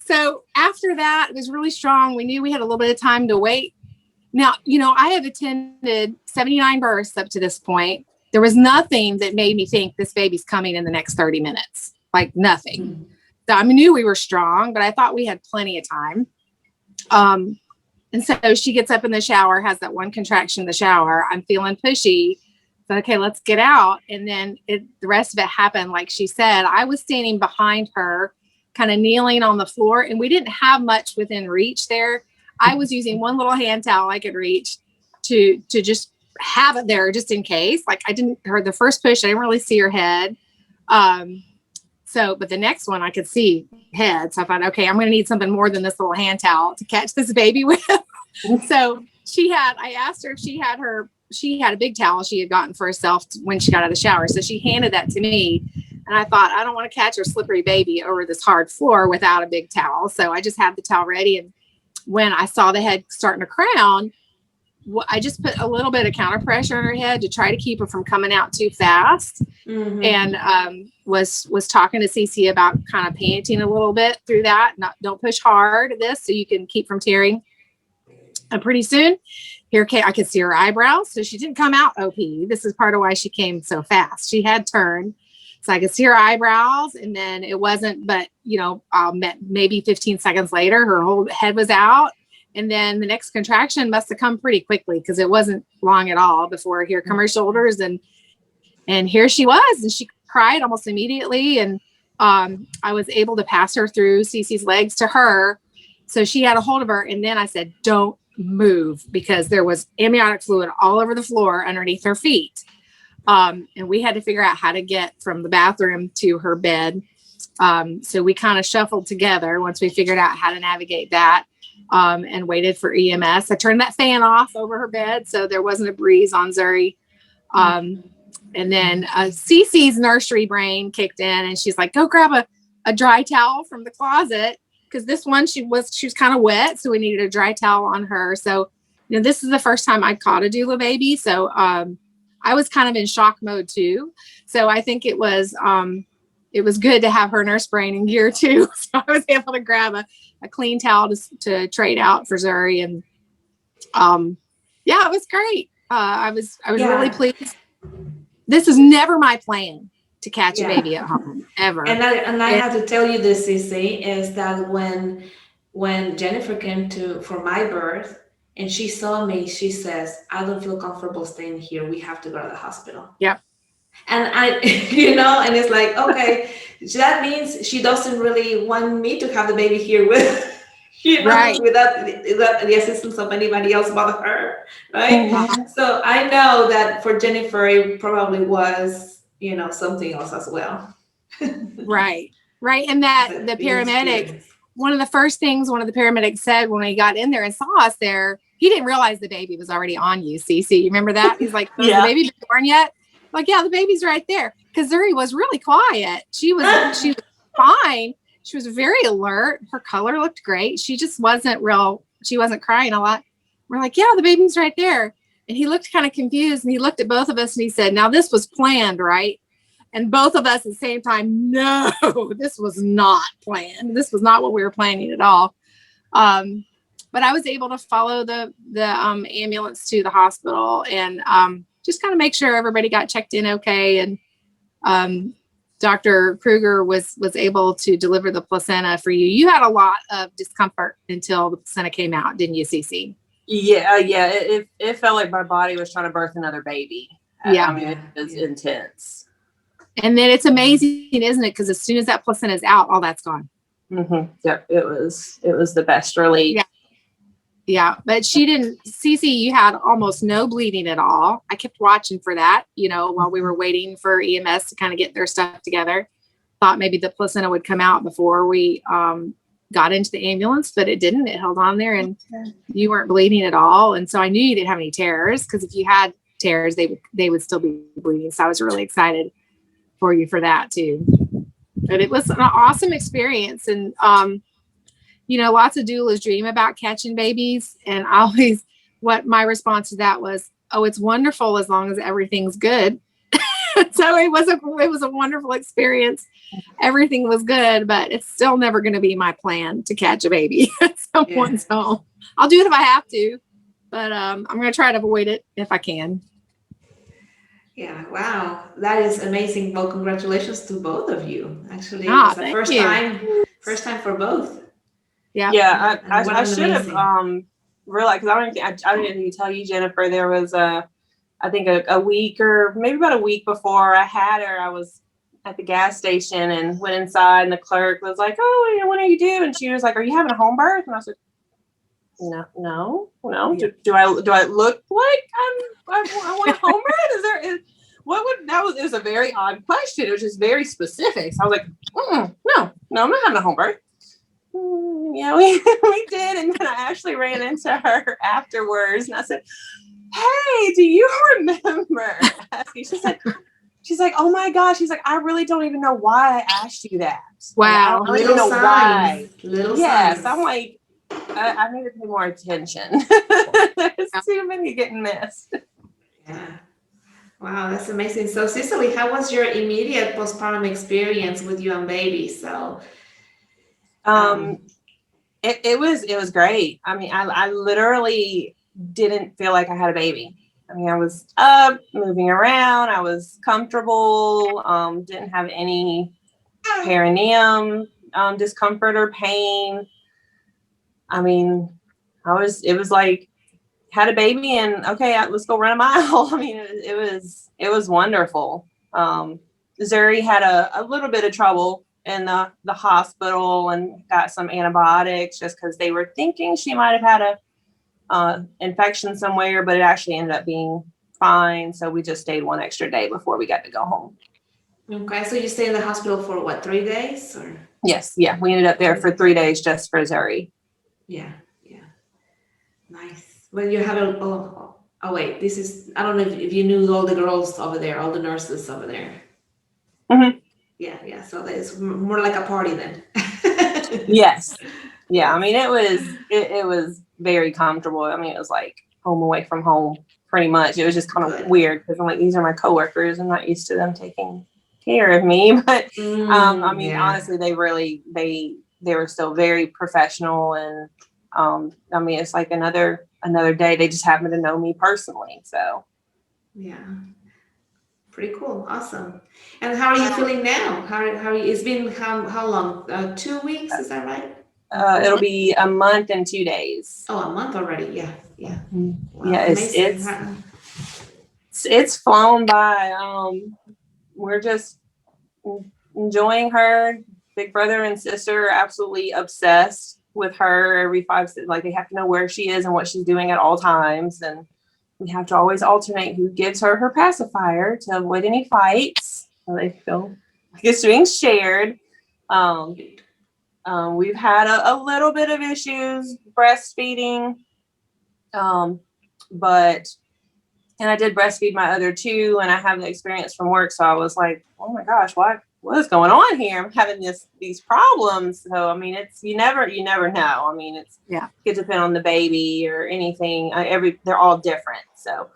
So after that, it was really strong. We knew we had a little bit of time to wait. Now, you know, I have attended 79 births up to this point. There was nothing that made me think this baby's coming in the next 30 minutes, like nothing. So I knew we were strong, but I thought we had plenty of time. And so she gets up in the shower, has that one contraction in the shower. I'm feeling pushy. So, okay, let's get out. And then the rest of it happened. Like she said, I was standing behind her, kind of kneeling on the floor, and we didn't have much within reach there. I was using one little hand towel I could reach to just have it there just in case. Like I didn't heard the first push. I didn't really see her head. But the next one I could see head. So I thought, okay, I'm going to need something more than this little hand towel to catch this baby with. So I asked her if she had a big towel she had gotten for herself when she got out of the shower. So she handed that to me. And I thought, I don't want to catch her slippery baby over this hard floor without a big towel. So I just had the towel ready. And when I saw the head starting to crown, I just put a little bit of counter pressure on her head to try to keep her from coming out too fast. Mm-hmm. And was talking to Cece about kind of panting a little bit through that. Don't push hard at this so you can keep from tearing. And pretty soon, I could see her eyebrows. So she didn't come out OP. This is part of why she came so fast. She had turned. So I could see her eyebrows, and then it wasn't, but maybe 15 seconds later, her whole head was out. And then the next contraction must have come pretty quickly because it wasn't long at all before here come her shoulders. And here she was, and she cried almost immediately. And I was able to pass her through Cece's legs to her. So she had a hold of her. And then I said, don't move, because there was amniotic fluid all over the floor underneath her feet. And we had to figure out how to get from the bathroom to her bed. So we kind of shuffled together once we figured out how to navigate that, and waited for EMS. I turned that fan off over her bed so there wasn't a breeze on Zuri. And then Cece's nursery brain kicked in, and she's like, go grab a dry towel from the closet, because this one, she was kind of wet. So we needed a dry towel on her. So, this is the first time I caught a doula baby. So, I was kind of in shock mode too. So I think it was good to have her nurse brain in gear too. So I was able to grab a clean towel to trade out for Zuri. And it was great. I was really pleased. This is never my plan to catch a baby at home, ever. And I have to tell you this, Cece, is that when Jennifer came for my birth, and she saw me, she says, I don't feel comfortable staying here. We have to go to the hospital. Yep. And I, and it's like, okay, that means she doesn't really want me to have the baby here with, right, without the assistance of anybody else but her, right? Mm-hmm. So I know that for Jennifer, it probably was, something else as well. Right. And that the paramedic, one of the first things one of the paramedics said when he got in there and saw us there, he didn't realize the baby was already on you, Cece. You remember that? He's like, the baby been born yet? Like, yeah, the baby's right there. Because Zuri was really quiet. She was fine. She was very alert. Her color looked great. She just wasn't she wasn't crying a lot. We're like, yeah, the baby's right there. And he looked kind of confused, and he looked at both of us and he said, now this was planned, right? And both of us at the same time, no, this was not planned. This was not what we were planning at all. But I was able to follow the ambulance to the hospital and just kind of make sure everybody got checked in okay. And Dr. Crigger was able to deliver the placenta for you. You had a lot of discomfort until the placenta came out, didn't you, Cece? Yeah, it felt like my body was trying to birth another baby. Yeah. I mean, it was intense. And then it's amazing, isn't it? Because as soon as that placenta is out, all that's gone. Mm-hmm. Yep, it was the best relief. Yeah. Yeah, but she didn't. Cece, you had almost no bleeding at all. I kept watching for that, while we were waiting for EMS to kind of get their stuff together. Thought maybe the placenta would come out before we got into the ambulance, but it didn't. It held on there, and you weren't bleeding at all. And so I knew you didn't have any tears, because if you had tears, they would still be bleeding. So I was really excited for you for that too. But it was an awesome experience, and lots of doulas dream about catching babies, and what my response to that was, oh, it's wonderful as long as everything's good. So it was a wonderful experience. Everything was good, but it's still never going to be my plan to catch a baby at someone's home. I'll do it if I have to, but I'm going to try to avoid it if I can. Yeah, wow, that is amazing. Well, congratulations to both of you. Actually, it was the first time for both. Yeah, I should have realized, because I didn't even tell you, Jennifer. There was I think a week or maybe about a week before I had her, I was at the gas station and went inside, and the clerk was like, "Oh, when are you due?" And she was like, "Are you having a home birth?" And I said, "No. Yeah. Do I look like I want a home birth? It was a very odd question. It was just very specific. So I was like, no, I'm not having a home birth. Yeah, we did. And then I actually ran into her afterwards, and I said, "Hey, do you remember asking?" She's like, "Oh my gosh." She's like, "I really don't even know why I asked you that." Wow. Like, I don't even know why. Signs. I'm like, I need to pay more attention. There's too many getting missed. Yeah. Wow, that's amazing. So, Cecilly, how was your immediate postpartum experience with you and baby? So, it was great. I mean, I literally didn't feel like I had a baby. I mean, I was up, moving around. I was comfortable. Didn't have any perineum discomfort or pain. I mean, it was like, had a baby and okay, let's go run a mile. I mean, it was wonderful. Zuri had a little bit of trouble in the hospital and got some antibiotics just because they were thinking she might have had a infection somewhere, but it actually ended up being fine. So we just stayed one extra day before we got to go home. Okay, so you stayed in the hospital for what, 3 days? Or Yes, yeah, we ended up there for 3 days just for Zuri. Yeah. Nice. Well, you had wait, this is, I don't know if you knew all the girls over there, all the nurses over there. Mm-hmm. Yeah. So it's more like a party then. Yes. Yeah. I mean, it was very comfortable. I mean, it was like home away from home, pretty much. It was just kind of weird because I'm like, these are my coworkers. I'm not used to them taking care of me. But I mean, honestly, they were still very professional, and I mean, it's like another day. They just happen to know me personally. So yeah. Pretty cool. Awesome. And how are you feeling now? How are you? It's been how long? 2 weeks, is that right? It'll be a month and 2 days. Oh, a month already. Yeah. Wow, yeah, amazing. it's flown by. We're just enjoying her. Big brother and sister are absolutely obsessed with her. Every 5 seconds, like they have to know where she is and what she's doing at all times, and we have to always alternate who gives her pacifier to avoid any fights. So they feel like it's being shared. We've had a little bit of issues breastfeeding, and I did breastfeed my other 2, and I have the experience from work. So I was like, oh my gosh, what is going on here? I'm having these problems. So, I mean, you never know. I mean, it could depend on the baby or anything. They're all different. So,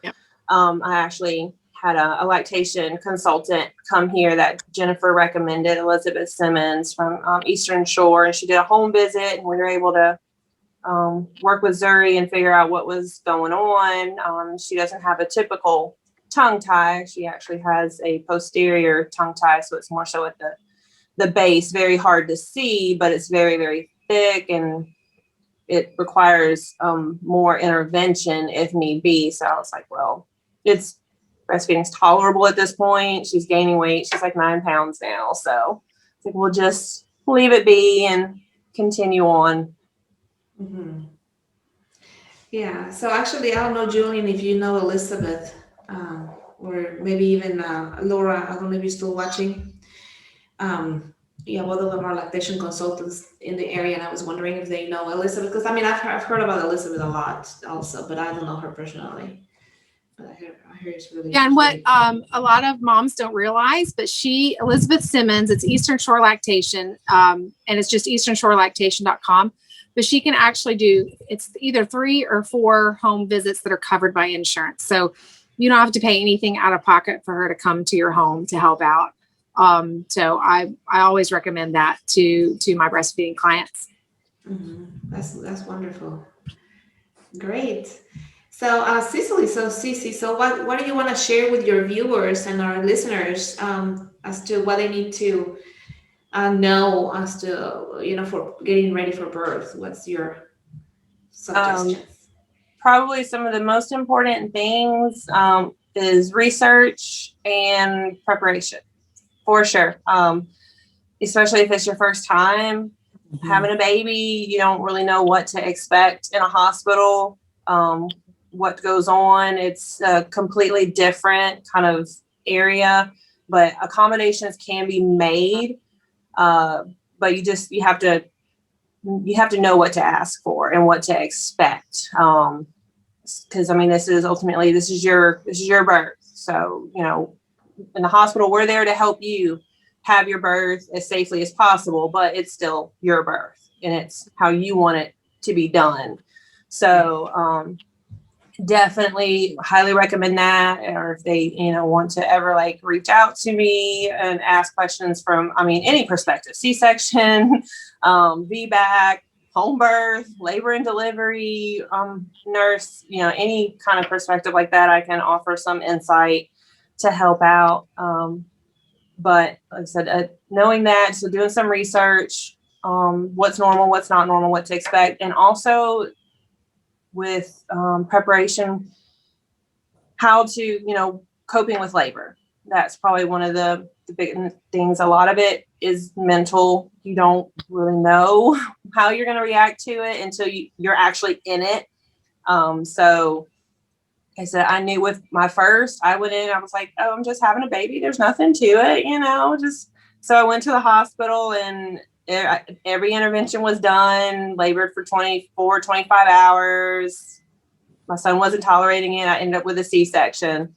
I actually had a lactation consultant come here that Jennifer recommended, Elizabeth Simmons from Eastern Shore, and she did a home visit, and we were able to work with Zuri and figure out what was going on. She doesn't have a typical tongue tie. She actually has a posterior tongue tie, so it's more so at the base, very hard to see, but it's very, very thick, and it requires more intervention if need be. So I was like, well, breastfeeding's tolerable at this point. She's gaining weight. She's like 9 pounds now. So it's like, we'll just leave it be and continue on. Mm-hmm. Yeah. So actually, I don't know, Julian, if you know Elizabeth, or maybe even Laura. I don't know if you're still watching. Yeah, both of them are lactation consultants in the area, and I was wondering if they know Elizabeth, because I mean, I've heard about Elizabeth a lot also, but I don't know her personally. But I hear it's really Yeah, and what a lot of moms don't realize, but Elizabeth Simmons, it's Eastern Shore Lactation, and it's just easternshorelactation.com. But she can actually it's either 3 or 4 home visits that are covered by insurance. So you don't have to pay anything out of pocket for her to come to your home to help out. So I always recommend that to my breastfeeding clients. Mm-hmm. That's wonderful. Great. So Cecilly, Cece, so what do you want to share with your viewers and our listeners as to what they need to know as to, for getting ready for birth? What's your suggestions? Probably some of the most important things is research and preparation, for sure. Especially if it's your first time having a baby, you don't really know what to expect in a hospital, what goes on. It's a completely different kind of area, but accommodations can be made. But you have to know what to ask for and what to expect. Because I mean, this is your birth. So, in the hospital, we're there to help you have your birth as safely as possible, but it's still your birth and it's how you want it to be done. So, definitely highly recommend that. Or if they, want to ever reach out to me and ask questions from, any perspective, C-section, VBAC, home birth, labor and delivery, nurse, any kind of perspective like that, I can offer some insight to help out. But like I said, knowing that, so doing some research, what's normal, what's not normal, what to expect. And also with preparation, how to, coping with labor. That's probably one of the big things. A lot of it is mental. You don't really know how you're going to react to it until you're actually in it. So I said, I knew with my first, I went in, I was like, oh, I'm just having a baby. There's nothing to it, so I went to the hospital and every intervention was done, labored for 24, 25 hours. My son wasn't tolerating it. I ended up with a C-section.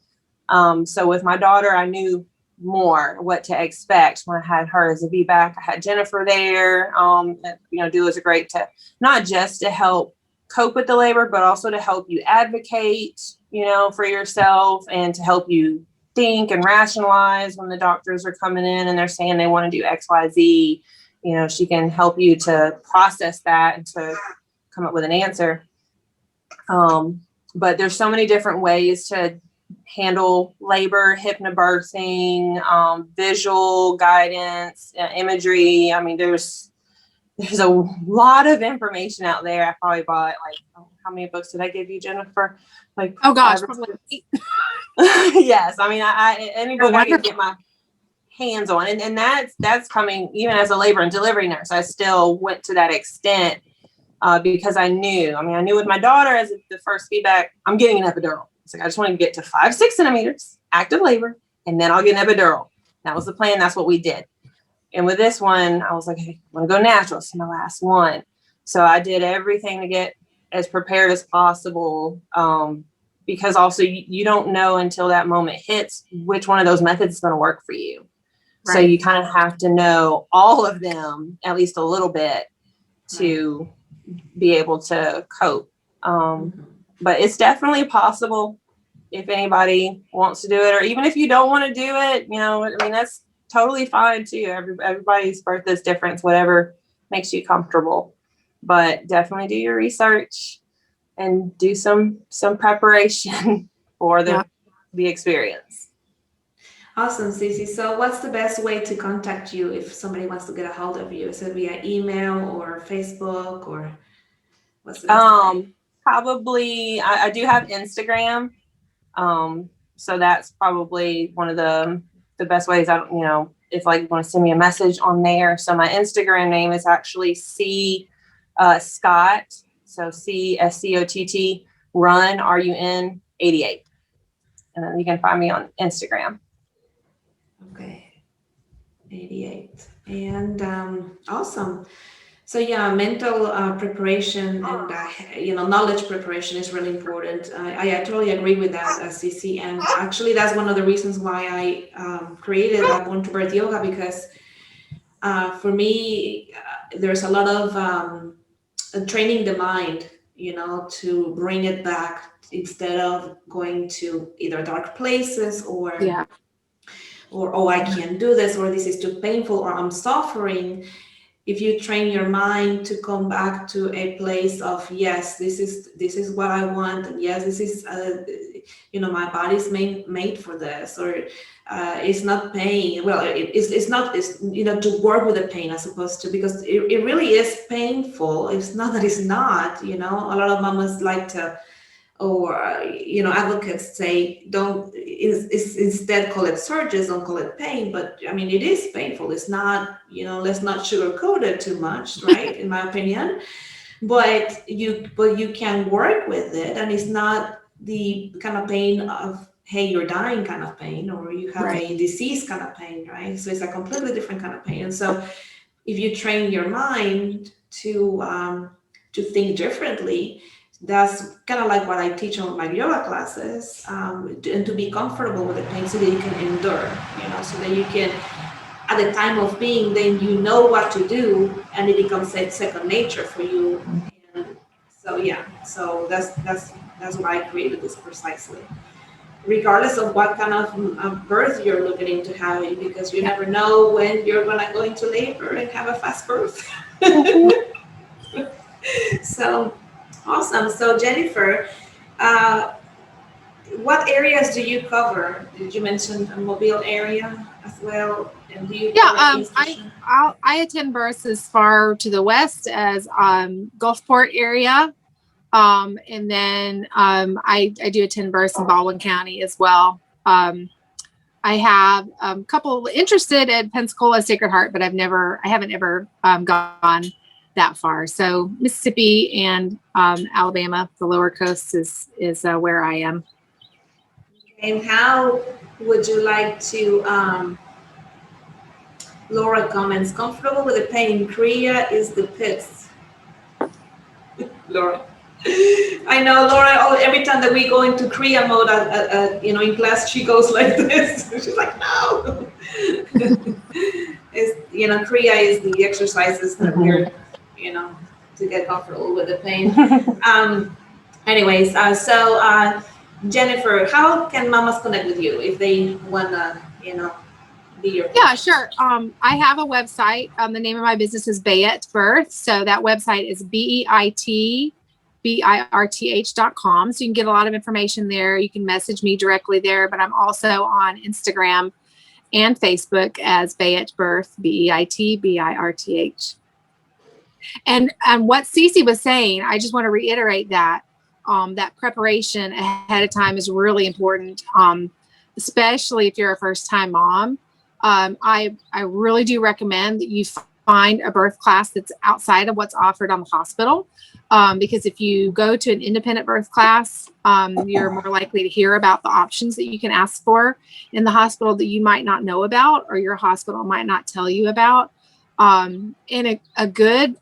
So with my daughter, I knew more what to expect when I had her as a VBAC. I had Jennifer there. Doulas are great not just to help cope with the labor, but also to help you advocate, for yourself and to help you think and rationalize when the doctors are coming in and they're saying they want to do X, Y, Z. She can help you to process that and to come up with an answer. But there's so many different ways to handle labor, hypnobirthing, visual guidance, imagery. There's a lot of information out there. I probably bought how many books did I give you, Jennifer? Oh gosh, probably 8. Yes. Any book I can get my hands on. And that's coming even as a labor and delivery nurse. I still went to that extent because I knew with my daughter as the first feedback, I'm getting an epidural. It's I just want to get to 5-6 centimeters active labor, and then I'll get an epidural. That was the plan. That's what we did. And with this one, I was like, hey, I want to go natural. It's my last one. So I did everything to get as prepared as possible. Because also you don't know until that moment hits which one of those methods is going to work for you. Right. So you kind of have to know all of them, at least a little bit, to be able to cope. But it's definitely possible if anybody wants to do it, or even if you don't want to do it, that's totally fine too. Everybody's birth is different, whatever makes you comfortable, but definitely do your research and do some preparation for the the experience. Awesome, Cece. So what's the best way to contact you if somebody wants to get a hold of you? Is it via email or Facebook, or what's the best way? Probably, I do have Instagram. So that's probably one of the best ways. I don't, you know, if like you want to send me a message on there. So my Instagram name is actually Scott. So CSCOTT run RUN 88. And then you can find me on Instagram. Okay, 88. And awesome. So yeah, mental preparation and knowledge preparation is really important. I totally agree with that, Cece. And actually, that's one of the reasons why I created Born to Birth Yoga, because for me, there's a lot of training the mind, to bring it back instead of going to either dark places or oh, I can't do this, or this is too painful, or I'm suffering. If you train your mind to come back to a place of, yes, this is what I want, and yes, this is my body's made for this, or it's not pain. Well, it's not to work with the pain as opposed to, because it really is painful. It's not that it's not. A lot of mamas like to, or advocates say, don't instead call it surges, don't call it pain. But I mean, it is painful. It's not, let's not sugarcoat it too much, right? In my opinion. But you can work with it, and it's not the kind of pain of, hey, you're dying kind of pain, or you have a disease kind of pain, right? So it's a completely different kind of pain. And so if you train your mind to think differently, that's kind of like what I teach on my yoga classes, and to be comfortable with the pain so that you can endure, so that you can, at the time of being, then you know what to do, and it becomes second nature for you. And so so that's why I created this precisely, regardless of what kind of birth you're looking into having, because you never know when you're going to go into labor and have a fast birth. So awesome. So Jennifer, what areas do you cover? Did you mention a Mobile area as well? And do you I attend births as far to the west as Gulfport area. And then I do attend births in Baldwin County as well. I have a couple interested in Pensacola Sacred Heart, but I haven't ever gone that far. So Mississippi and Alabama, the lower coast is where I am. And how would you like to, Laura comments, comfortable with the pain, Kriya is the pits. Laura. I know Laura, every time that we go into Kriya mode, in class, she goes like this. She's like, no. Kriya is the exercises that we're, to get comfortable with the pain. Anyways, so Jennifer, how can mamas connect with you if they want to, be your patient? Yeah, sure. I have a website. The name of my business is Bayet Birth. So that website is BEITBIRTH.com. So you can get a lot of information there. You can message me directly there, but I'm also on Instagram and Facebook as Bayet Birth, BEITBIRTH. And what Cece was saying, I just want to reiterate that that preparation ahead of time is really important, especially if you're a first-time mom. I really do recommend that you find a birth class that's outside of what's offered on the hospital, because if you go to an independent birth class, you're more likely to hear about the options that you can ask for in the hospital that you might not know about, or your hospital might not tell you about. And a good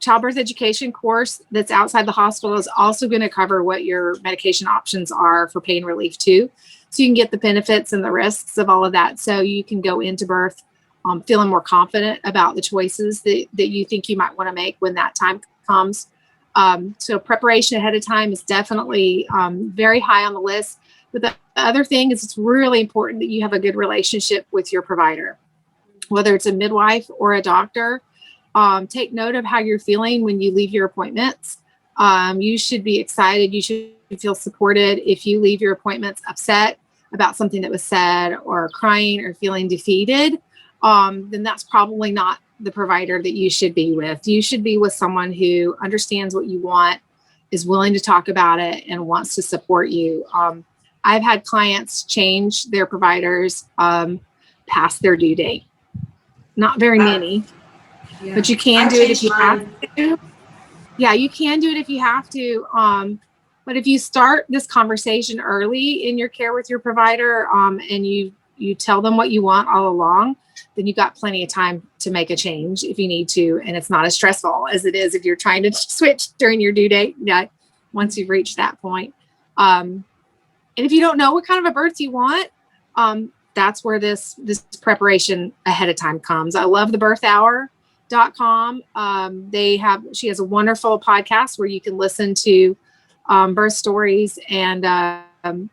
childbirth education course that's outside the hospital is also going to cover what your medication options are for pain relief too. So you can get the benefits and the risks of all of that. So you can go into birth feeling more confident about the choices that you think you might want to make when that time comes. So preparation ahead of time is definitely very high on the list. But the other thing is, it's really important that you have a good relationship with your provider, whether it's a midwife or a doctor. Take note of how you're feeling when you leave your appointments. You should be excited. You should feel supported. If you leave your appointments upset about something that was said or crying or feeling defeated, then that's probably not the provider that you should be with. You should be with someone who understands what you want, is willing to talk about it, and wants to support you. I've had clients change their providers past their due date. Not very many, but you can do it if you have to. Yeah, you can do it if you have to. But if you start this conversation early in your care with your provider, and you tell them what you want all along, then you've got plenty of time to make a change if you need to. And it's not as stressful as it is if you're trying to switch during your due date. Yeah, once you've reached that point. And if you don't know what kind of a birth you want, that's where this preparation ahead of time comes. I love thebirthhour.com. She has a wonderful podcast where you can listen to birth stories and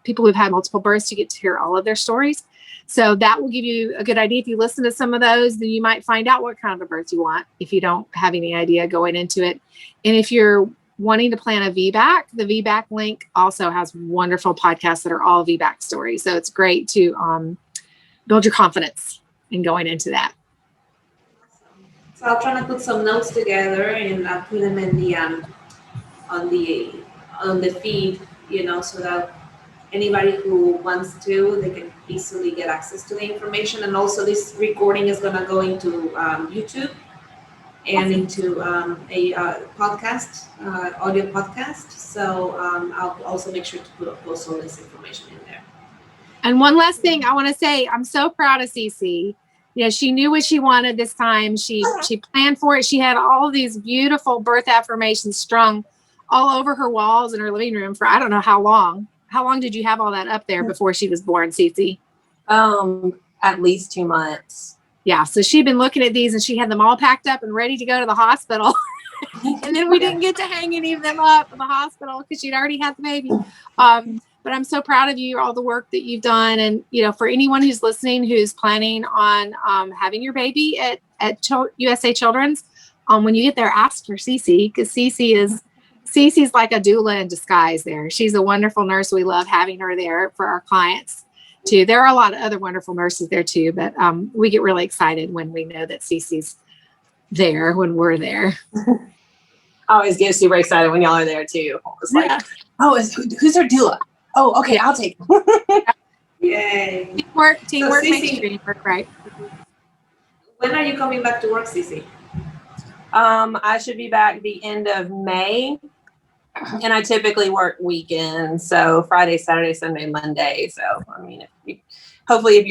people who've had multiple births. You get to hear all of their stories. So that will give you a good idea. If you listen to some of those, then you might find out what kind of a birth you want if you don't have any idea going into it. And if you're wanting to plan a VBAC, the VBAC link also has wonderful podcasts that are all VBAC stories. So it's great to build your confidence in going into that. So I'll try to put some notes together and I'll put them in the on the feed, so that anybody who wants to, they can easily get access to the information. And also this recording is going to go into YouTube and into a podcast, audio podcast. So I'll also make sure to post all this information in there. And one last thing I want to say, I'm so proud of Cece. She knew what she wanted this time. She planned for it. She had all these beautiful birth affirmations strung all over her walls in her living room for I don't know how long. How long did you have all that up there before she was born, Cece? At least 2 months. Yeah, so she'd been looking at these and she had them all packed up and ready to go to the hospital. And then we didn't get to hang any of them up in the hospital because she'd already had the baby. But I'm so proud of you, all the work that you've done. And, for anyone who's listening, who's planning on having your baby at USA Children's, when you get there, ask for Cece, because Cece's like a doula in disguise there. She's a wonderful nurse. We love having her there for our clients too. There are a lot of other wonderful nurses there too, but we get really excited when we know that Cece's there when we're there. I always get super excited when y'all are there too. It's like, who's her doula? Oh, okay, I'll take it. Yay. Teamwork makes dream work, right? When are you coming back to work, Cece? I should be back the end of May. And I typically work weekends, so Friday, Saturday, Sunday, Monday. So, hopefully if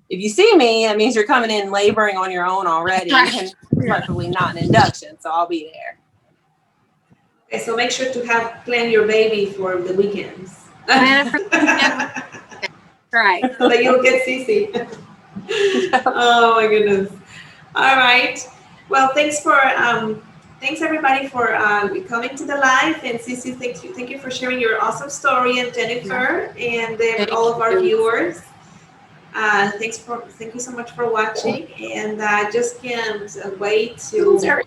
you see me, that means you're coming in laboring on your own already, and preferably not an induction. So I'll be there. Okay, so make sure to plan your baby for the weekends. Right. So that you'll get Cece. Oh my goodness. All right. Well, thanks everybody for coming to the live, and Cece, thank you for sharing your awesome story, and Jennifer and all of our viewers. Thank you so much for watching, and I just can't wait to.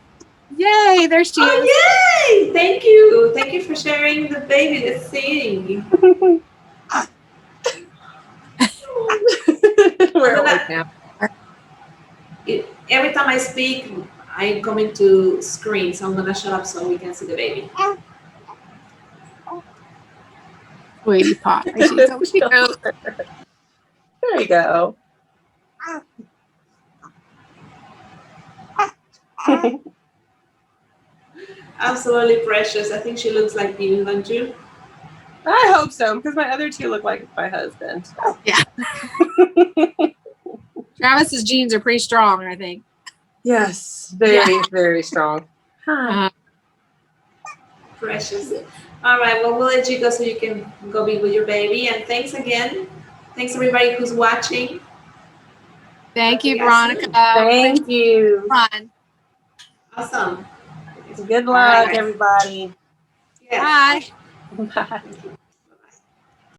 Yay! There she is. Yay! Thank you for sharing the baby. Let's see. Every time I speak, I'm coming to screen, so I'm gonna shut up so we can see the baby. Sweetie pie. There you go. Absolutely precious. I think she looks like you, don't you? I hope so, because my other two look like my husband. Yeah. Travis's genes are pretty strong, I think. Yes, very strong. Precious. All right, well, we'll let you go so you can go be with your baby. And thanks again. Thanks everybody who's watching. Thank you, Veronica. Thank you. Fun. Awesome. Good luck, everybody. Yes. Bye. Bye.